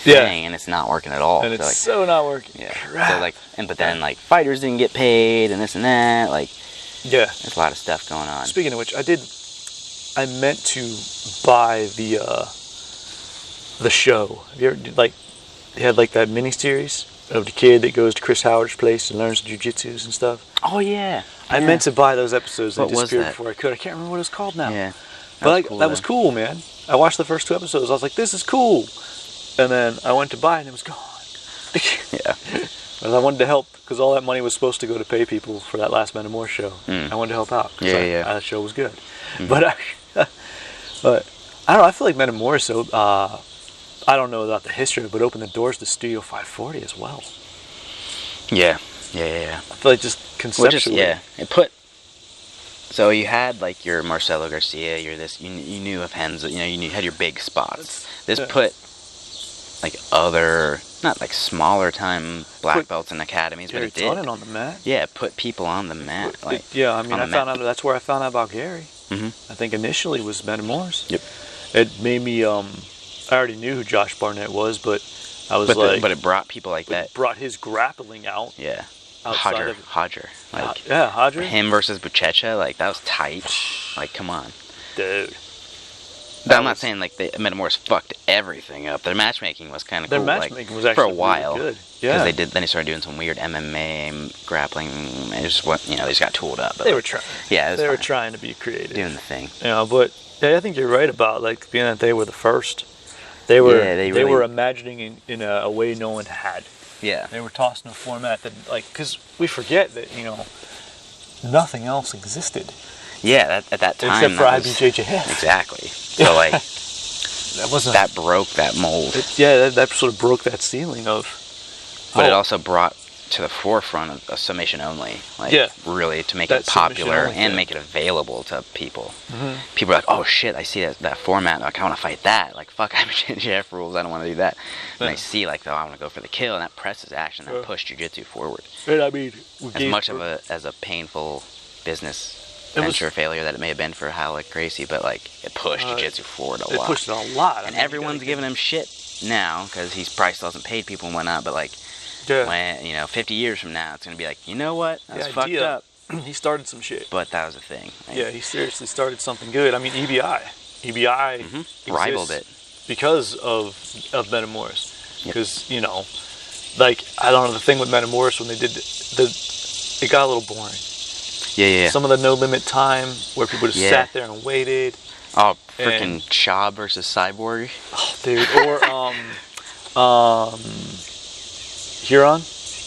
thing, and it's not working at all. And it's so not working. Yeah. So like, but then like fighters didn't get paid, and this and that. Like, there's a lot of stuff going on. Speaking of which, I meant to buy the show. Have you ever they had like that mini series? of the kid that goes to Chris Howard's place and learns jiu-jitsus and stuff. Oh yeah. I meant to buy those episodes. What They was disappeared that? before I could. I can't remember what it's called now. Yeah. But that was cool, man. I watched the first 2 episodes. I was like, this is cool. And then I went to buy it and it was gone. Yeah. And I wanted to help because all that money was supposed to go to pay people for that last Metamoris show. I wanted to help out. Yeah. That show was good. But I don't know. I feel like Metamoris, I don't know about the history, but opened the doors to Studio 540 as well. Yeah. I feel like just conceptually. It put. So you had like your Marcelo Garcia, you knew of Henzo, you had your big spots. This put like other, not like smaller time black belts and academies, but it did. On the mat. Yeah, it put people on the mat. I found out that's where I found out about Gary. I think initially was Metamoris. Yep. It made me. I already knew who Josh Barnett was, but I was but it brought people like that. It brought his grappling out. Yeah. Outside Hodger. Like, Hodger. Him versus Buchecha, like, that was tight. Like, come on. Dude. I'm not saying, like, Metamoris fucked everything up. Their matchmaking was kind of cool. Their matchmaking was actually for a while. really good. Yeah. Because then they started doing some weird MMA, grappling. It just went, they just got tooled up. But they were trying. Yeah, they were trying to be creative. Doing the thing. But I think you're right about, like, being that they were the first. They were imagining in a way no one had. Yeah. They were tossing a format that, like, because we forget that, nothing else existed. Yeah, at that time. Except for IBJJF. Exactly. So, like, that broke that mold. That sort of broke that ceiling of. But it also brought to the forefront of summation only. Like, really, to make it popular and make it available to people. People are like, oh shit, I see that format, like, I want to fight that. Like, fuck IMJF rules, I don't want to do that. And I see, like, I want to go for the kill, and that presses action, that pushed jiu-jitsu forward. And I mean, as a painful business venture failure that it may have been for Halleck Gracie, but, like, it pushed jiu-jitsu forward a lot. It pushed it a lot. And everyone's giving him shit now, because he's probably still hasn't paid people and whatnot, but, like, when 50 years from now, it's gonna be like, you know what? That's fucked up. He started some shit. But that was a thing. Like, he seriously started something good. I mean, EBI rivaled it because of Metamoris. Because like, I don't know, the thing with Metamoris when they did it got a little boring. Yeah. Some of the no limit time where people just sat there and waited. Oh, freaking Shaw versus Cyborg. Oh, dude. Or Riron,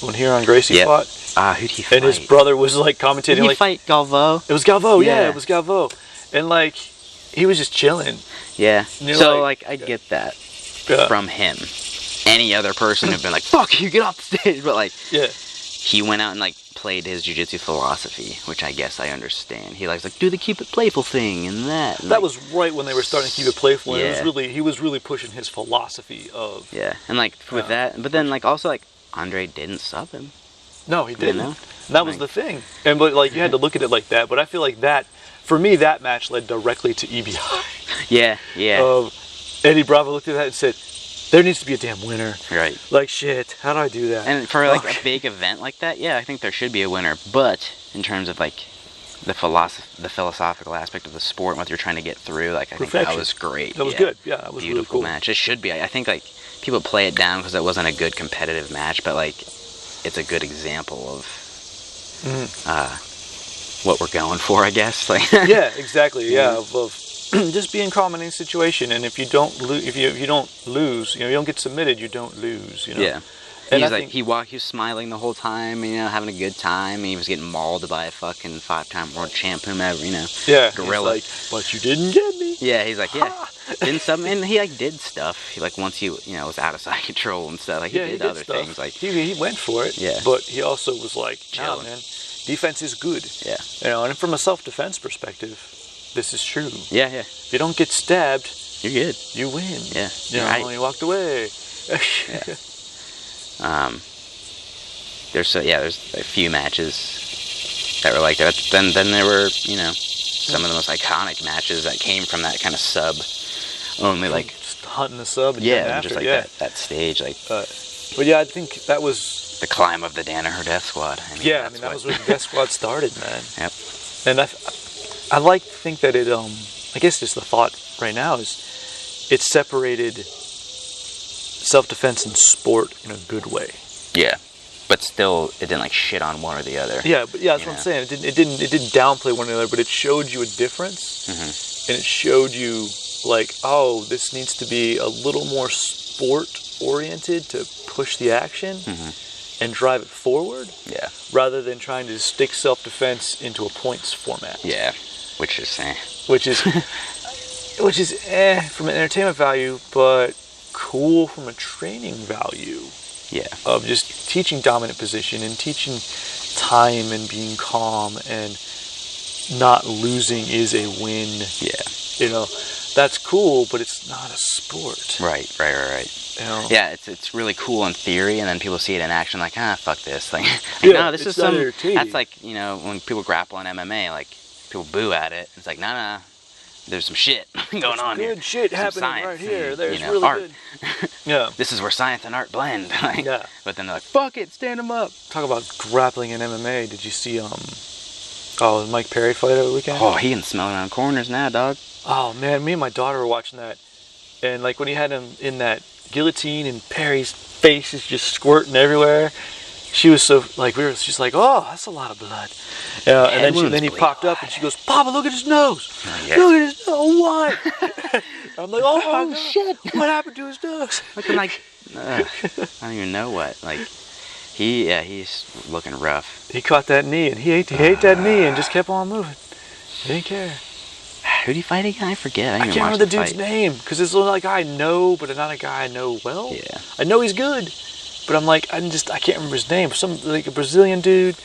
when Riron Gracie fought. Who'd he fight? And his brother was like commentating. Did he fight Galvo? It was Galvo, it was Galvo. And like, he was just chilling. Yeah. So like, I get that from him. Any other person who'd been like, fuck you, get off the stage. But like, he went out and like played his jiu-jitsu philosophy, which I guess I understand. He likes like do the keep it playful thing and that. And that was right when they were starting to keep it playful. And he was really pushing his philosophy of. Yeah, and like with that, but then like also like Andre didn't sub him. No, he didn't. And that was the thing. But like you had to look at it like that. But I feel like that, for me, that match led directly to EBI. Yeah. Eddie Bravo looked at that and said, there needs to be a damn winner. Right. Like, shit, how do I do that? And for like a big event like that, I think there should be a winner. But in terms of like the philosophical aspect of the sport and what you're trying to get through, like I think that was great. That was good. Yeah, that was beautiful really cool. match. It should be. I think like people play it down because it wasn't a good competitive match, but like it's a good example of what we're going for, I guess. Like yeah, exactly. Yeah, of just being calm in any situation, and if you don't if you don't lose, you don't get submitted, you don't lose. Yeah. And he was smiling the whole time, having a good time. And he was getting mauled by a fucking 5-time world champ, whomever, Yeah. Gorilla. He's like, but you didn't get me. Yeah, he's like, didn't something, and he like did stuff. He like once he was out of side control and stuff. Like he did other things. Like he went for it. Yeah. But he also was like, nah, man, defense is good. Yeah. And from a self-defense perspective, this is true. Yeah. If you don't get stabbed, you're good. You win. Yeah. You walked away. Yeah. There's a few matches that were like that. Then there were some of the most iconic matches that came from that kind of sub only, like just hunting the sub. And just like that stage, like. But yeah, I think that was the climb of the Danaher Death Squad. That was where the Death Squad started, man. Yep. And I like to think that it I guess just the thought right now is it separated self-defense and sport in a good way. Yeah. But still, it didn't like shit on one or the other. Yeah, but that's what I'm saying. It didn't downplay one another, but it showed you a difference, and it showed you like, oh, this needs to be a little more sport oriented to push the action and drive it forward. Yeah. Rather than trying to stick self-defense into a points format. Yeah. Which is from an entertainment value, but cool from a training value. Yeah. Of just teaching dominant position and teaching time and being calm and not losing is a win. Yeah. You know, that's cool, but it's not a sport. Right. You know? Yeah, it's really cool in theory, and then people see it in action like, fuck this. Like no, this is some. That's like, you know, when people grapple in MMA, like people boo at it. It's like, nah. There's some shit going on here. Good shit happening right here. There's really art. Good. Yeah. This is where science and art blend. Yeah. But then they're like, fuck it, stand them up. Talk about grappling in MMA. Did you see Mike Perry fight over the weekend? Oh, he can smell around corners now, dog. Oh man, me and my daughter were watching that, and like when he had him in that guillotine and Perry's face is just squirting everywhere. She was so like, we were just like, oh, that's a lot of blood. And then he popped up and she goes, Papa, look at his nose. Look at his nose. What? I'm like, oh shit. What happened to his nose? Looking like, I don't even know what. Like, he's looking rough. He caught that knee and he ate that knee and just kept on moving. He didn't care. Who did he fight again? I forget. I can't remember the dude's name because it's like a guy I know, but not a guy I know well. Yeah. I know he's good. But I'm like, I can't remember his name. Some like a Brazilian dude,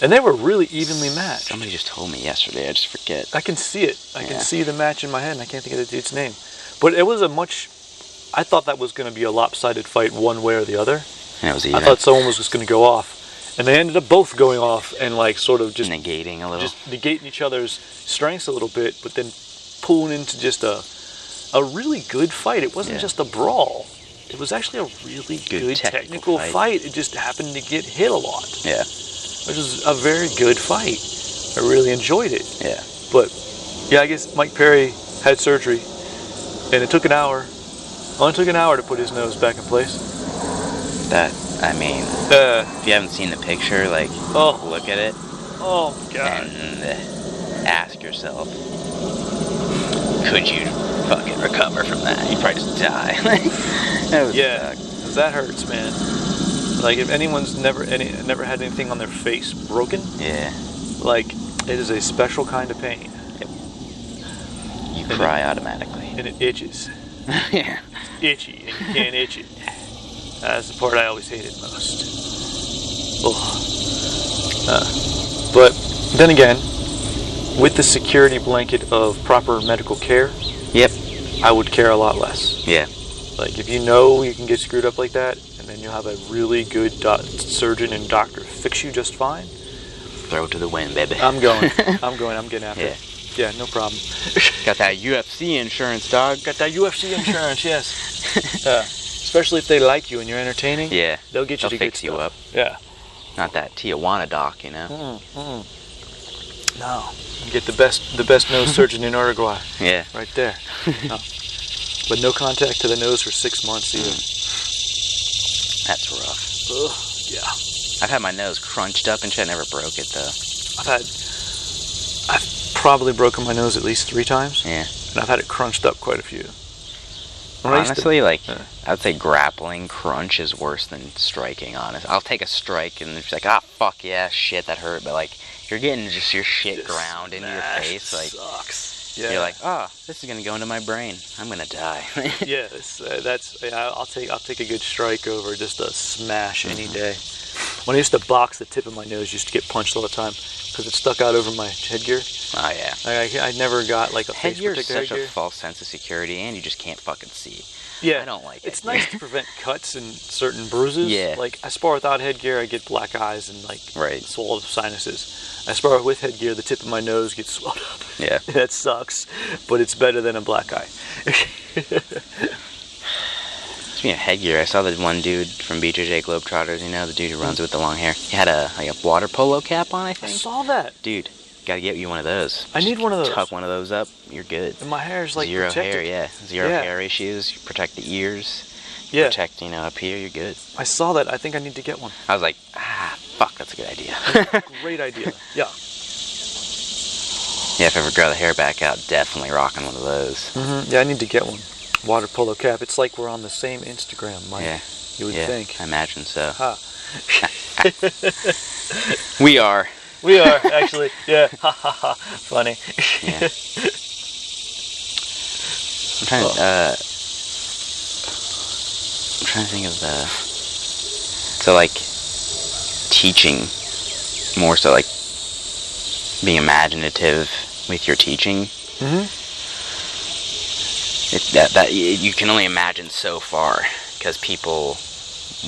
and they were really evenly matched. Somebody just told me yesterday. I just forget. I can see it. I can see the match in my head, and I can't think of the dude's name. But it was I thought that was going to be a lopsided fight, one way or the other. And it was even. I thought someone was just going to go off, and they ended up both going off and like sort of just negating a little, just negating each other's strengths a little bit, but then pulling into just a really good fight. It wasn't just a brawl. It was actually a really good technical fight. It just happened to get hit a lot. Yeah. Which was a very good fight. I really enjoyed it. Yeah. But, yeah, I guess Mike Perry had surgery, and it took an hour. Only took an hour to put his nose back in place. If you haven't seen the picture, like, look at it. Oh, God. And ask yourself, could you fucking recover from that? You'd probably just die. Because that hurts, man. Like if anyone's never had anything on their face broken, like it is a special kind of pain. You cry automatically, and it itches. Yeah, itchy, and you can't itch it. That's the part I always hated most. But then again, with the security blanket of proper medical care, I would care a lot less. Yeah. Like, if you know you can get screwed up like that, and then you'll have a really good surgeon and doctor fix you just fine. Throw it to the wind, baby. I'm getting after it. Yeah, no problem. Got that UFC insurance, dog. Got that UFC insurance, yes. Especially if they like you and you're entertaining. Yeah. They'll get you to fix you up. Yeah. Not that Tijuana doc, you know? No. Get the best nose surgeon in Uruguay. Yeah. Right there. No. But no contact to the nose for 6 months either. That's rough. Yeah. I've had my nose crunched up and shit. I never broke it though. I've probably broken my nose at least 3 times. Yeah. And I've had it crunched up quite a few. Honestly, I'd say grappling crunch is worse than striking, honest. I'll take a strike and it's like, fuck yeah, shit, that hurt. But like, you're getting just your shit ground into your face. Like, sucks. Yeah. You're like, this is gonna go into my brain. I'm gonna die. Yeah, I'll take a good strike over just a smash any day. When I used to box, the tip of my nose used to get punched all the time because it stuck out over my headgear. Oh yeah. I never got like a headgear face is such headgear. a false sense of security, and you just can't fucking see. Yeah, I don't like it. It's nice to prevent cuts and certain bruises. Yeah. Like I spar without headgear, I get black eyes and like swollen sinuses. I spar with headgear, the tip of my nose gets swelled up. Yeah. That sucks, but it's better than a black eye. Speaking of headgear, I saw that one dude from BJJ Globetrotters, you know, the dude who runs with the long hair. He had a water polo cap on, I think. I saw that. Dude, gotta get you one of those. I need one of those. Tuck one of those up, you're good. And my hair's like zero protected. hair, zero hair issues. You protect the ears. Yeah. protect, up here, you're good. I saw that. I think I need to get one. I was like, fuck, that's a good idea. Great idea. Yeah. Yeah, if I ever grow the hair back out, definitely rocking one of those. Mm-hmm. Yeah, I need to get one. Water polo cap. It's like we're on the same Instagram, Mike. Yeah. You would think. I imagine so. Huh. We are. We are, actually. Yeah. Ha ha ha. Funny. Yeah. I'm trying to think of so like teaching, more so like being imaginative with your teaching. Mm-hmm. That you can only imagine so far, because people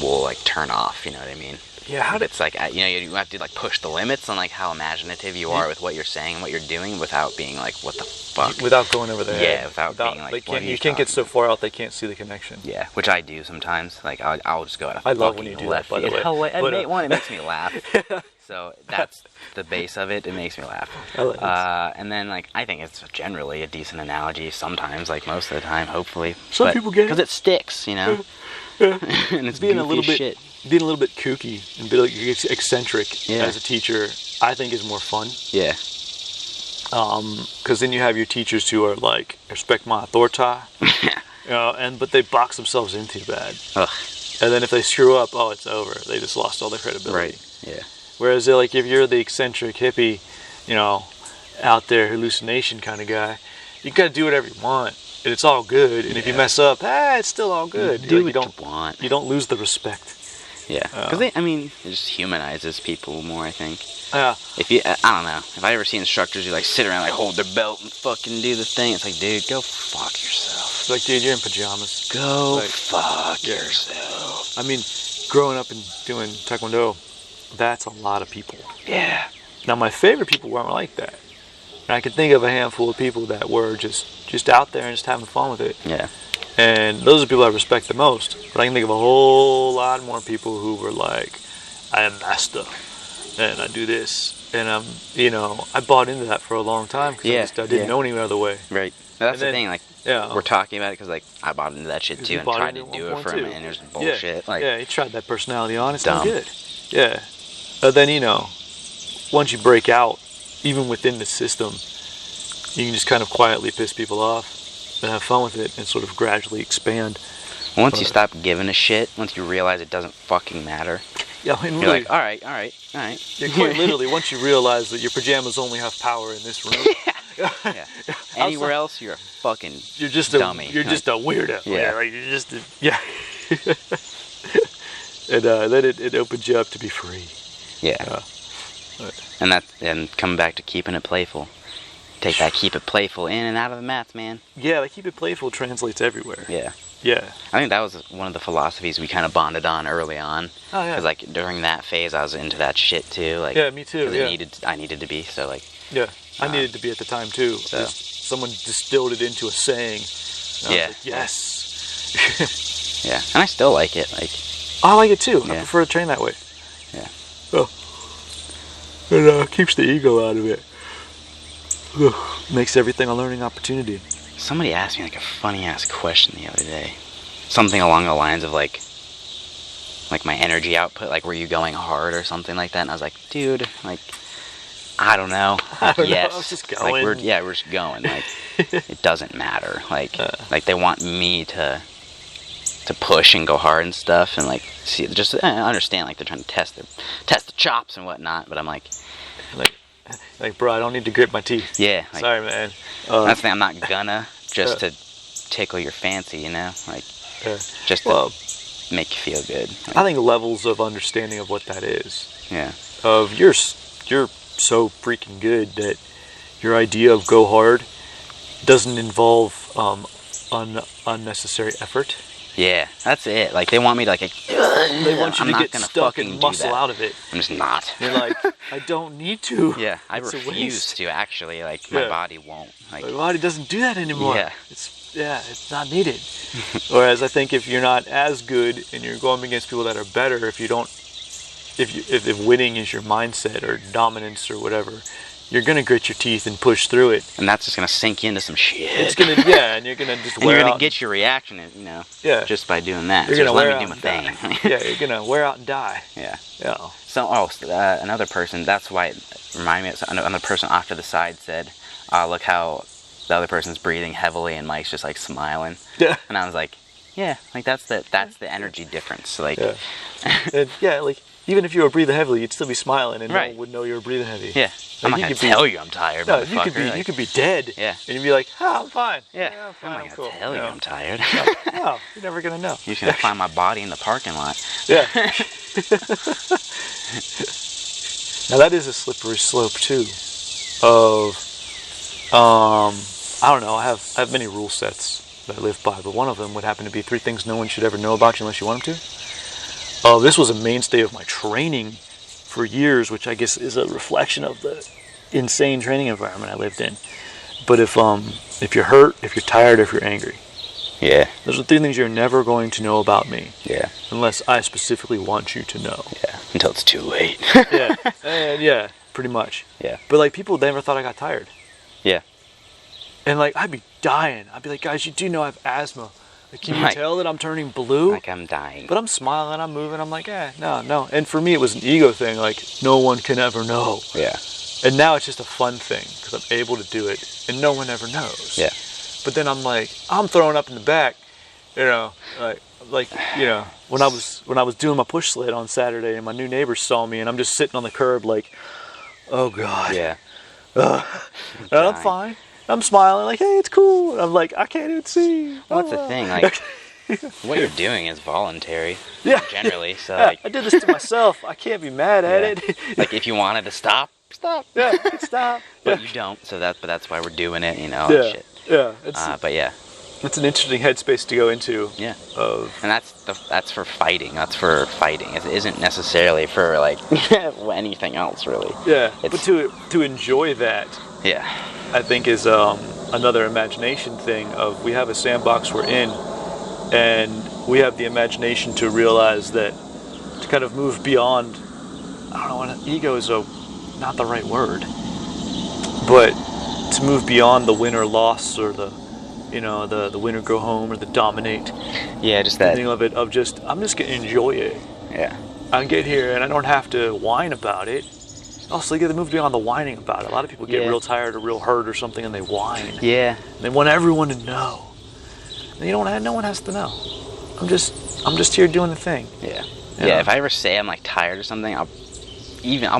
will like turn off, you know what I mean? Yeah, it's like, you have to like push the limits on like how imaginative you are with what you're saying and what you're doing, without being like, what the fuck? Without going over their head. Yeah, without being like, you can't get so far out they can't see the connection. Yeah, which I do sometimes. Like, I'll just go out. I love when you do that, by the way. It makes me laugh. So that's the base of it. It makes me laugh. And then, like, I think it's generally a decent analogy sometimes, like most of the time, hopefully. Some people get it. Because it sticks, Yeah. And it's being a little bit shit. Being a little bit kooky and like eccentric as a teacher, I think is more fun. Yeah. Because then you have your teachers who are like, respect my authority, but they box themselves in too bad. Ugh. And then if they screw up, it's over. They just lost all their credibility. Right. Yeah. Whereas like if you're the eccentric hippie, out there hallucination kind of guy, you gotta do whatever you want. And it's all good. And if you mess up, it's still all good. Do what you want. You don't lose the respect. Yeah, because it just humanizes people more, I think. Yeah. If you, I don't know, if I ever see instructors who like sit around, like hold their belt and fucking do the thing, it's like, dude, go fuck yourself. It's like, dude, you're in pajamas. Go fuck yourself. I mean, growing up and doing Taekwondo, that's a lot of people. Yeah. Now, my favorite people weren't like that. And I can think of a handful of people that were just out there and just having fun with it. Yeah. And those are the people I respect the most. But I can think of a whole lot more people who were like, I am master, and I do this. And I bought into that for a long time because I didn't know any other way. Right. That's the thing, like, we're talking about it because, like, I bought into that shit too and tried to do it for him, and there's bullshit. You tried that personality on, it's dumb. not good. Yeah. But then, once you break out, even within the system, you can just kind of quietly piss people off and have fun with it and sort of gradually expand. Once you stop giving a shit, once you realize it doesn't fucking matter, you're really, like, all right. Yeah, quite literally, once you realize that your pajamas only have power in this room. Yeah. Anywhere else, you're a fucking dummy. You're just a weirdo. Yeah. Like, you're just and then it opens you up to be free. Yeah. And coming back to keeping it playful. Take that keep it playful in and out of the mats, man. Yeah, the keep it playful translates everywhere. Yeah. Yeah. I think that was one of the philosophies we kind of bonded on early on. Oh, yeah. Because, like, during that phase, I was into that shit, too. Like, yeah, me too, yeah. I needed to be, so, like... Yeah, I needed to be at the time, too. So. Someone distilled it into a saying. Yeah. Like, yes. Yeah, and I still like it. Like, I like it, too. Yeah. I prefer to train that way. Yeah. Oh. It keeps the ego out of it. Makes everything a learning opportunity. Somebody asked me like a funny ass question the other day. Something along the lines of like my energy output, like were you going hard or something like that? And I was like, dude, like I don't know. Like, yes. I was just going. Like we're just going. Like it doesn't matter. Like they want me to push and go hard and stuff, and like see, just understand, like they're trying to test the chops and whatnot. But I'm like, bro, I don't need to grit my teeth. Yeah. Like, sorry, man. That's the thing. I'm not gonna just to tickle your fancy, like just to make you feel good. Like, I think levels of understanding of what that is. Yeah. Of you're so freaking good that your idea of go hard doesn't involve unnecessary effort. Yeah, that's it. Like they want me to they want you to get stuck and muscle out of it. I'm just not. You're like, I don't need to. Yeah, I refuse to actually. Like my body won't. Like, my body doesn't do that anymore. Yeah. It's not needed. Whereas I think if you're not as good and you're going against people that are better, if winning is your mindset or dominance or whatever, you're gonna grit your teeth and push through it. And that's just gonna sink into some shit. It's gonna, yeah, and you're gonna just and wear you're gonna out. get your reaction, just by doing that. You're so gonna just wear let me out do my and thing. die. Yeah, you're gonna wear out and die. Yeah. Yeah. So, another person. That's why it reminded me. Another person off to the side said, "Look how the other person's breathing heavily, and Mike's just like smiling." Yeah. And I was like, "Yeah, like that's the energy difference." Like, and, yeah, like even if you were breathing heavily, you'd still be smiling, and no right. one would know you were breathing heavy. Yeah. I'm not gonna tell you I'm tired. No, motherfucker. you could be dead. Yeah. And you'd be like, "Oh, I'm fine." Yeah. I'm fine. I'm not gonna tell you I'm tired. No, you're never gonna know. You're just gonna find my body in the parking lot. Yeah. Now that is a slippery slope too. Of, I don't know. I have many rule sets that I live by, but one of them would happen to be 3 things no one should ever know about you unless you want them to. This was a mainstay of my training for years, which I guess is a reflection of the insane training environment I lived in. But if you're hurt, if you're tired, if you're angry, yeah, those are 3 things you're never going to know about me. Yeah. Unless I specifically want you to know. Yeah. Until it's too late. Yeah. And yeah, pretty much. Yeah. But like people never thought I got tired. Yeah. And like I'd be dying. I'd be like, guys, you do know I have asthma. Like, can you tell that I'm turning blue? Like I'm dying. But I'm smiling, I'm moving. I'm like, no. And for me, it was an ego thing. Like no one can ever know. Yeah. And now it's just a fun thing because I'm able to do it, and no one ever knows. Yeah. But then I'm like, I'm throwing up in the back, like when I was doing my push sled on Saturday, and my new neighbors saw me, and I'm just sitting on the curb like, oh god. Yeah. And I'm fine. I'm smiling like, hey, it's cool. And I'm like, I can't even see. Well, that's the thing. Like, what you're doing is voluntary. Yeah. Generally, so yeah, like, I did this to myself. I can't be mad at it. Like if you wanted to stop. Yeah, stop. But you don't. So that's why we're doing it. You know. Yeah. And shit. Yeah. But yeah. It's an interesting headspace to go into. Yeah. And that's for fighting. That's for fighting. It isn't necessarily for like anything else really. Yeah. But to enjoy that. Yeah. I think is another imagination thing of we have a sandbox we're in, and we have the imagination to realize that to kind of move beyond. I don't know. Ego is not the right word, but to move beyond the win or loss or the win or go home or the dominate. Yeah, just that. Of it I'm just gonna enjoy it. Yeah. I get here and I don't have to whine about it. Also, you get to move beyond the whining about it. A lot of people get real tired or real hurt or something and they whine. Yeah. And they want everyone to know. And no one has to know. I'm just here doing the thing. Yeah. Yeah. If I ever say I'm like tired or something, I'll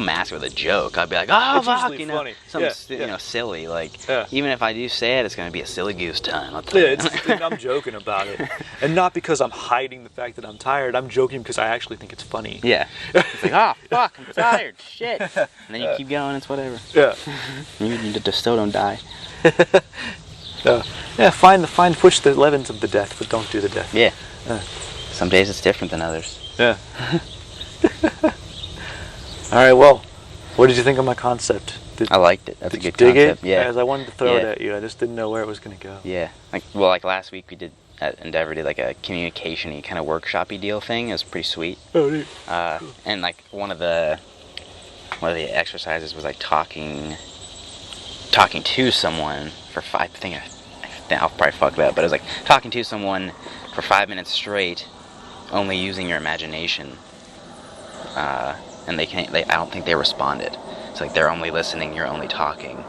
mask it with a joke. I'll be like, oh, fuck, funny. Something, silly. Like, even if I do say it, it's going to be a silly goose time. I'm joking about it. And not because I'm hiding the fact that I'm tired. I'm joking because I actually think it's funny. Yeah. It's like, oh, fuck, I'm tired. Shit. And then you keep going, it's whatever. Yeah. You just still don't die. Push the levels of the death, but don't do the death. Yeah. Some days it's different than others. Yeah. All right, well, what did you think of my concept? I liked it. That's a good dig concept. It? Yeah. As I wanted to throw it at you, I just didn't know where it was going to go. Yeah. Like last week we did at Endeavor did like a communication-y kind of workshop-y deal thing. It was pretty sweet. Oh, neat. And like one of the exercises was like talking to someone for 5. I think I'll probably fuck that, but it was like talking to someone for 5 minutes straight, only using your imagination. And I don't think they responded. It's like they're only listening, you're only talking,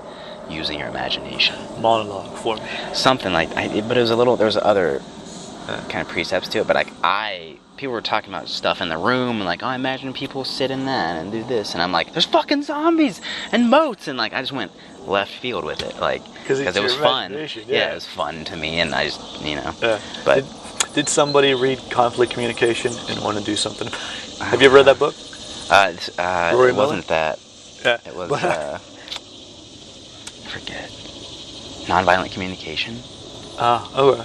using your imagination. Monologue for me. Something like, but it was there was other kind of precepts to it, but like people were talking about stuff in the room, and like, oh, I imagine people sit in that and do this, and I'm like, there's fucking zombies and moats, and like, I just went left field with it, like, because it was fun. Yeah, it was fun to me, and I just, but. Did somebody read Conflict Communication and want to do something about it? Have you ever read that book? Rory Miller? Wasn't that. Yeah. It was, I forget. Nonviolent Communication? Okay.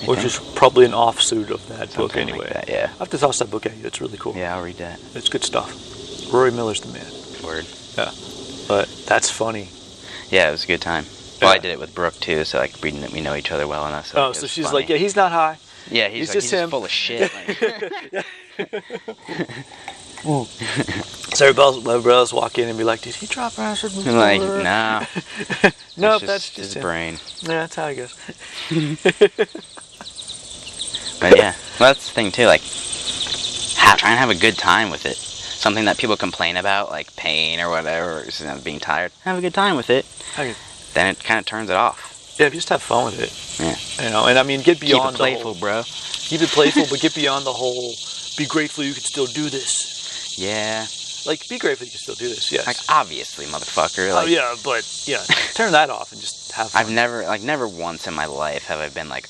Which is probably an offsuit of that Something book anyway. Like that, yeah. I have to toss that book at you. It's really cool. Yeah, I'll read that. It's good stuff. Rory Miller's the man. Word. Yeah. But that's funny. Yeah, it was a good time. Well, I did it with Brooke, too, so like we know each other well enough. So she's funny. Like, yeah, he's not high. Yeah, he's just him. Full of shit. Like. So everybody else walk in and be like, did he drop acid before? I'm like, nah. Nope, that's just his him. brain. Yeah, that's how it goes. But yeah, well, that's the thing too, like, try and have a good time with it. Something that people complain about, like pain or whatever, or being tired. Have a good time with it. Okay. Then it kind of turns it off. Yeah, just have fun with it. Yeah. You know, and I mean, get beyond Keep it playful, the whole, bro. Keep it playful, but get beyond the whole, be grateful you can still do this. Yeah. Like, be grateful you can still do this, yes. Like, obviously, motherfucker. Like, oh, yeah, but, yeah, turn that off and just have fun. never once in my life have I been, like,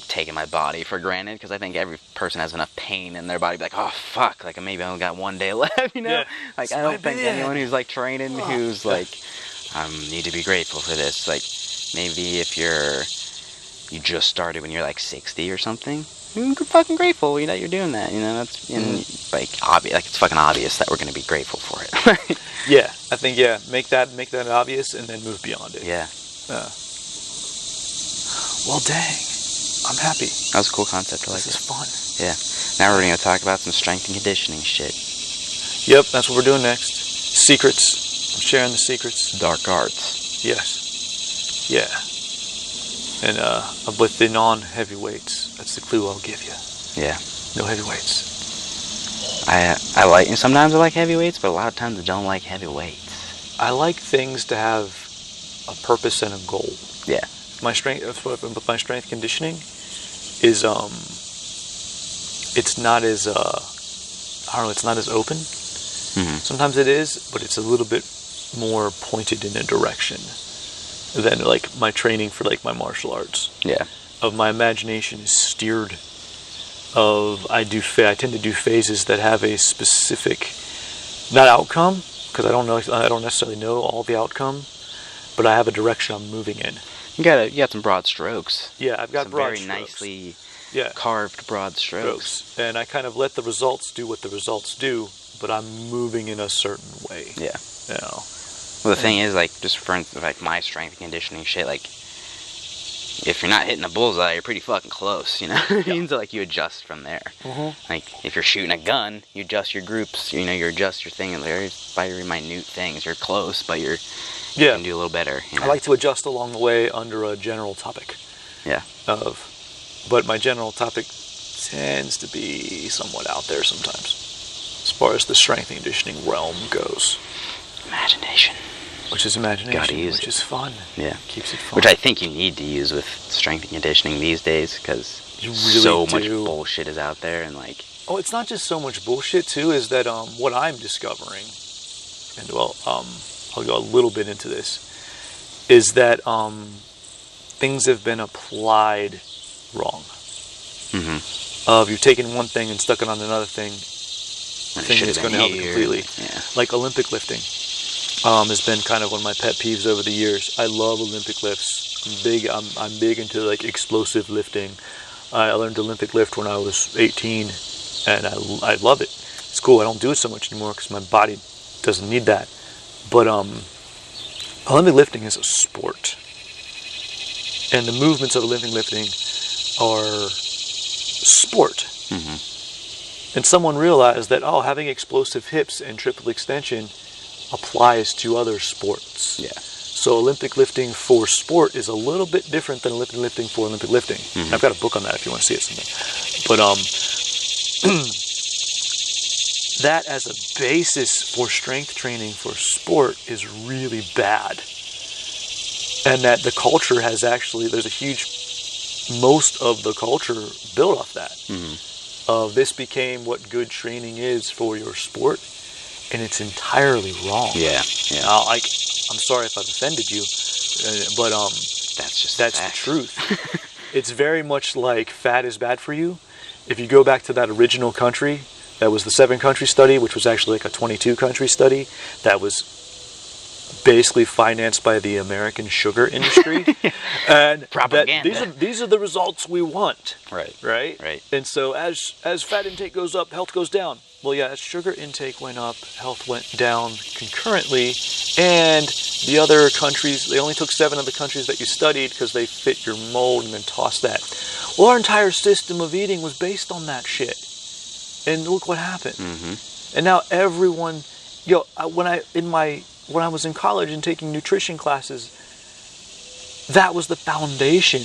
taking my body for granted, because I think every person has enough pain in their body to be like, oh, fuck, like, maybe I only got one day left, you know? Yeah. Like, I don't think anyone who's, like, training who's, like, need to be grateful for this. Like, maybe if you just started when you're, like, 60 or something, you're fucking grateful, you know, you're doing that, you know, that's, like, obvious, like, it's fucking obvious that we're gonna be grateful for it. Yeah, I think, make that obvious and then move beyond it. Yeah. Well, dang, I'm happy. That was a cool concept, I like This is fun. Yeah. Now we're gonna talk about some strength and conditioning shit. Yep, that's what we're doing next. Secrets. I'm sharing the secrets. Dark arts. Yes. Yeah. And with the non-heavyweights, that's the clue I'll give you. Yeah. No heavyweights. I like, and sometimes I like heavyweights, but a lot of times I don't like heavyweights. I like things to have a purpose and a goal. Yeah. My strength conditioning is it's not as it's not as open. Mm-hmm. Sometimes it is, but it's a little bit more pointed in a direction than like my training for like my martial arts. Yeah. Of my imagination is steered. I tend to do phases that have a specific, not outcome, because I don't necessarily know all the outcome, but I have a direction I'm moving in. You got some broad strokes. Yeah, I've got some broad very strokes. nicely Yeah. carved broad strokes. And I kind of let the results do what the results do, but I'm moving in a certain way. Yeah. You know. Well, the thing is, like, just for instance, like my strength and conditioning shit, like, if you're not hitting a bullseye, you're pretty fucking close, you know? It means like you adjust from there. Mm-hmm. Like, if you're shooting a gun, you adjust your groups, you know, you adjust your thing, and there's very minute things. You're close, but you can do a little better. You know? I like to adjust along the way under a general topic. Yeah. But my general topic tends to be somewhat out there sometimes, as far as the strength and conditioning realm goes. Imagination. Which is imagination, Gotta use which is fun. Yeah. Keeps it fun. Which I think you need to use with strength and conditioning these days, because really so much bullshit is out there, and like... Oh, it's not just so much bullshit, too, is that what I'm discovering, and I'll go a little bit into this, is that things have been applied wrong. Mm-hmm. You've taken one thing and stuck it on another thing, I think it's going to help completely. Yeah. Like Olympic lifting. Has been kind of one of my pet peeves over the years. I love Olympic lifts. I'm big into like explosive lifting. I learned Olympic lift when I was 18, and I love it. It's cool. I don't do it so much anymore because my body doesn't need that. But Olympic lifting is a sport, and the movements of Olympic lifting are sport. Mm-hmm. And someone realized that having explosive hips and triple extension applies to other sports. Yeah. So Olympic lifting for sport is a little bit different than Olympic lifting for Olympic lifting. Mm-hmm. I've got a book on that if you want to see it someday. But that as a basis for strength training for sport is really bad. And that the culture has most of the culture built off that. Mm-hmm. This became what good training is for your sport. And it's entirely wrong. Yeah. I'm sorry if I've offended you, but that's the truth. It's very much like fat is bad for you. If you go back to that original country, that was the 7-country study, which was actually like a 22-country study, that was basically financed by the American sugar industry. And propaganda. These are the results we want. Right. And so as fat intake goes up, health goes down. Well, yeah, as sugar intake went up, health went down concurrently, and the other countries, they only took 7 of the countries that you studied because they fit your mold and then tossed that. Well, our entire system of eating was based on that shit. And look what happened. Mm-hmm. And now everyone, when I was in college and taking nutrition classes, that was the foundation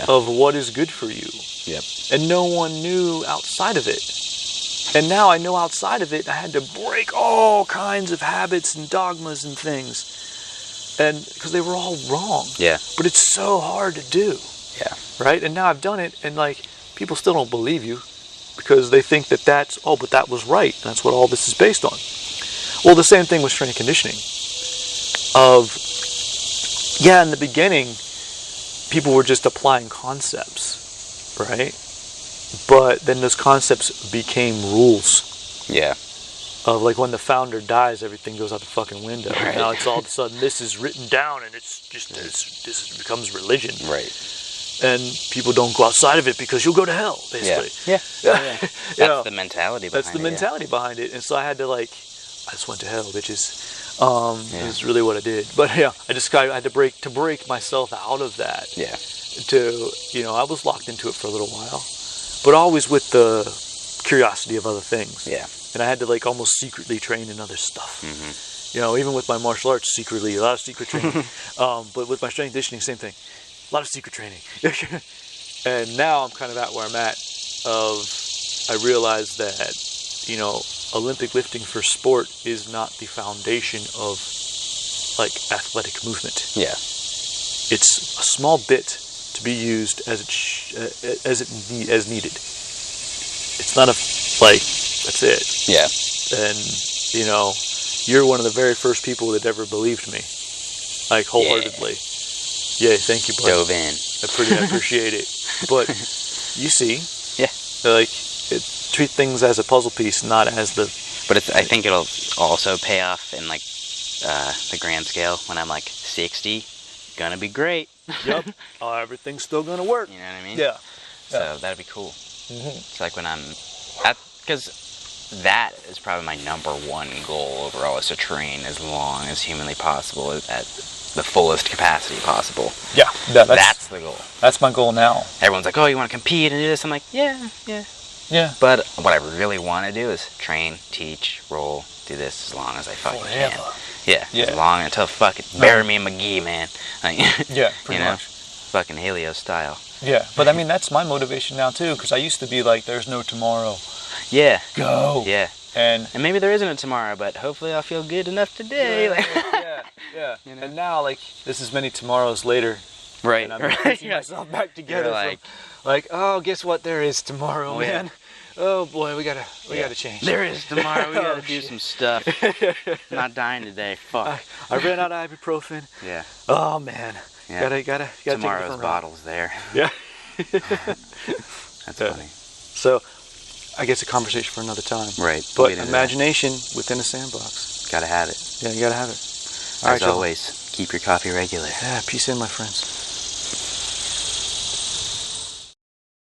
of what is good for you. Yep. And no one knew outside of it. And now I know outside of it, I had to break all kinds of habits and dogmas and things. And because they were all wrong. Yeah. But it's so hard to do. Yeah. Right? And now I've done it, and like, people still don't believe you because they think that but that was right. That's what all this is based on. Well, the same thing with strength and conditioning. In the beginning, people were just applying concepts, right? But then those concepts became rules. Yeah. Of like when the founder dies, everything goes out the fucking window. Right. And now it's all of a sudden, this is written down, and this becomes religion. Right. And people don't go outside of it because you'll go to hell, basically. Yeah. That's the mentality behind it. That's the mentality behind it. And so I had to I just went to hell, bitches. Is really what I did. But I had to break myself out of that. Yeah. I was locked into it for a little while, but always with the curiosity of other things. Yeah. And I had to almost secretly train in other stuff. Mm-hmm. Even with my martial arts, secretly, a lot of secret training. But with my strength and conditioning, same thing. A lot of secret training. And now I'm kind of at where I'm at I realize that, Olympic lifting for sport is not the foundation of athletic movement. Yeah. It's a small bit to be used as needed. It's not that's it. Yeah. And you're one of the very first people that ever believed me, wholeheartedly. Yeah, thank you, buddy. Dove in. I appreciate it. But you see, treat things as a puzzle piece, not as the. But I think it'll also pay off in the grand scale when I'm 60. Gonna be great. Yep. Everything's still gonna work. You know what I mean? Yeah. So that'd be cool. Mm-hmm. It's when I'm because that is probably my number one goal overall, is to train as long as humanly possible at the fullest capacity possible. Yeah. That's the goal. That's my goal now. Everyone's like, oh, you want to compete and do this? I'm like, yeah. But what I really want to do is train, teach, roll, do this as long as I fucking can. Yeah. As long until bury me in McGee, man. Pretty much. Fucking Halio style. Yeah, but that's my motivation now too, because I used to be there's no tomorrow. Yeah. Go. Yeah. And maybe there isn't a tomorrow, but hopefully I'll feel good enough today. Yeah. And now, this is many tomorrows later. Right. And I'm putting myself back together. Oh, guess what? There is tomorrow, man. Oh boy, we gotta change. There is tomorrow. We gotta do some stuff. I'm not dying today. Fuck. I ran out of ibuprofen. Yeah. Oh man. Yeah. Gotta tomorrow's bottles there. Yeah. That's funny. So, I guess a conversation for another time. Right. But imagination within a sandbox. Gotta have it. Yeah, you gotta have it. As always, keep your coffee regular. Yeah, peace in, my friends.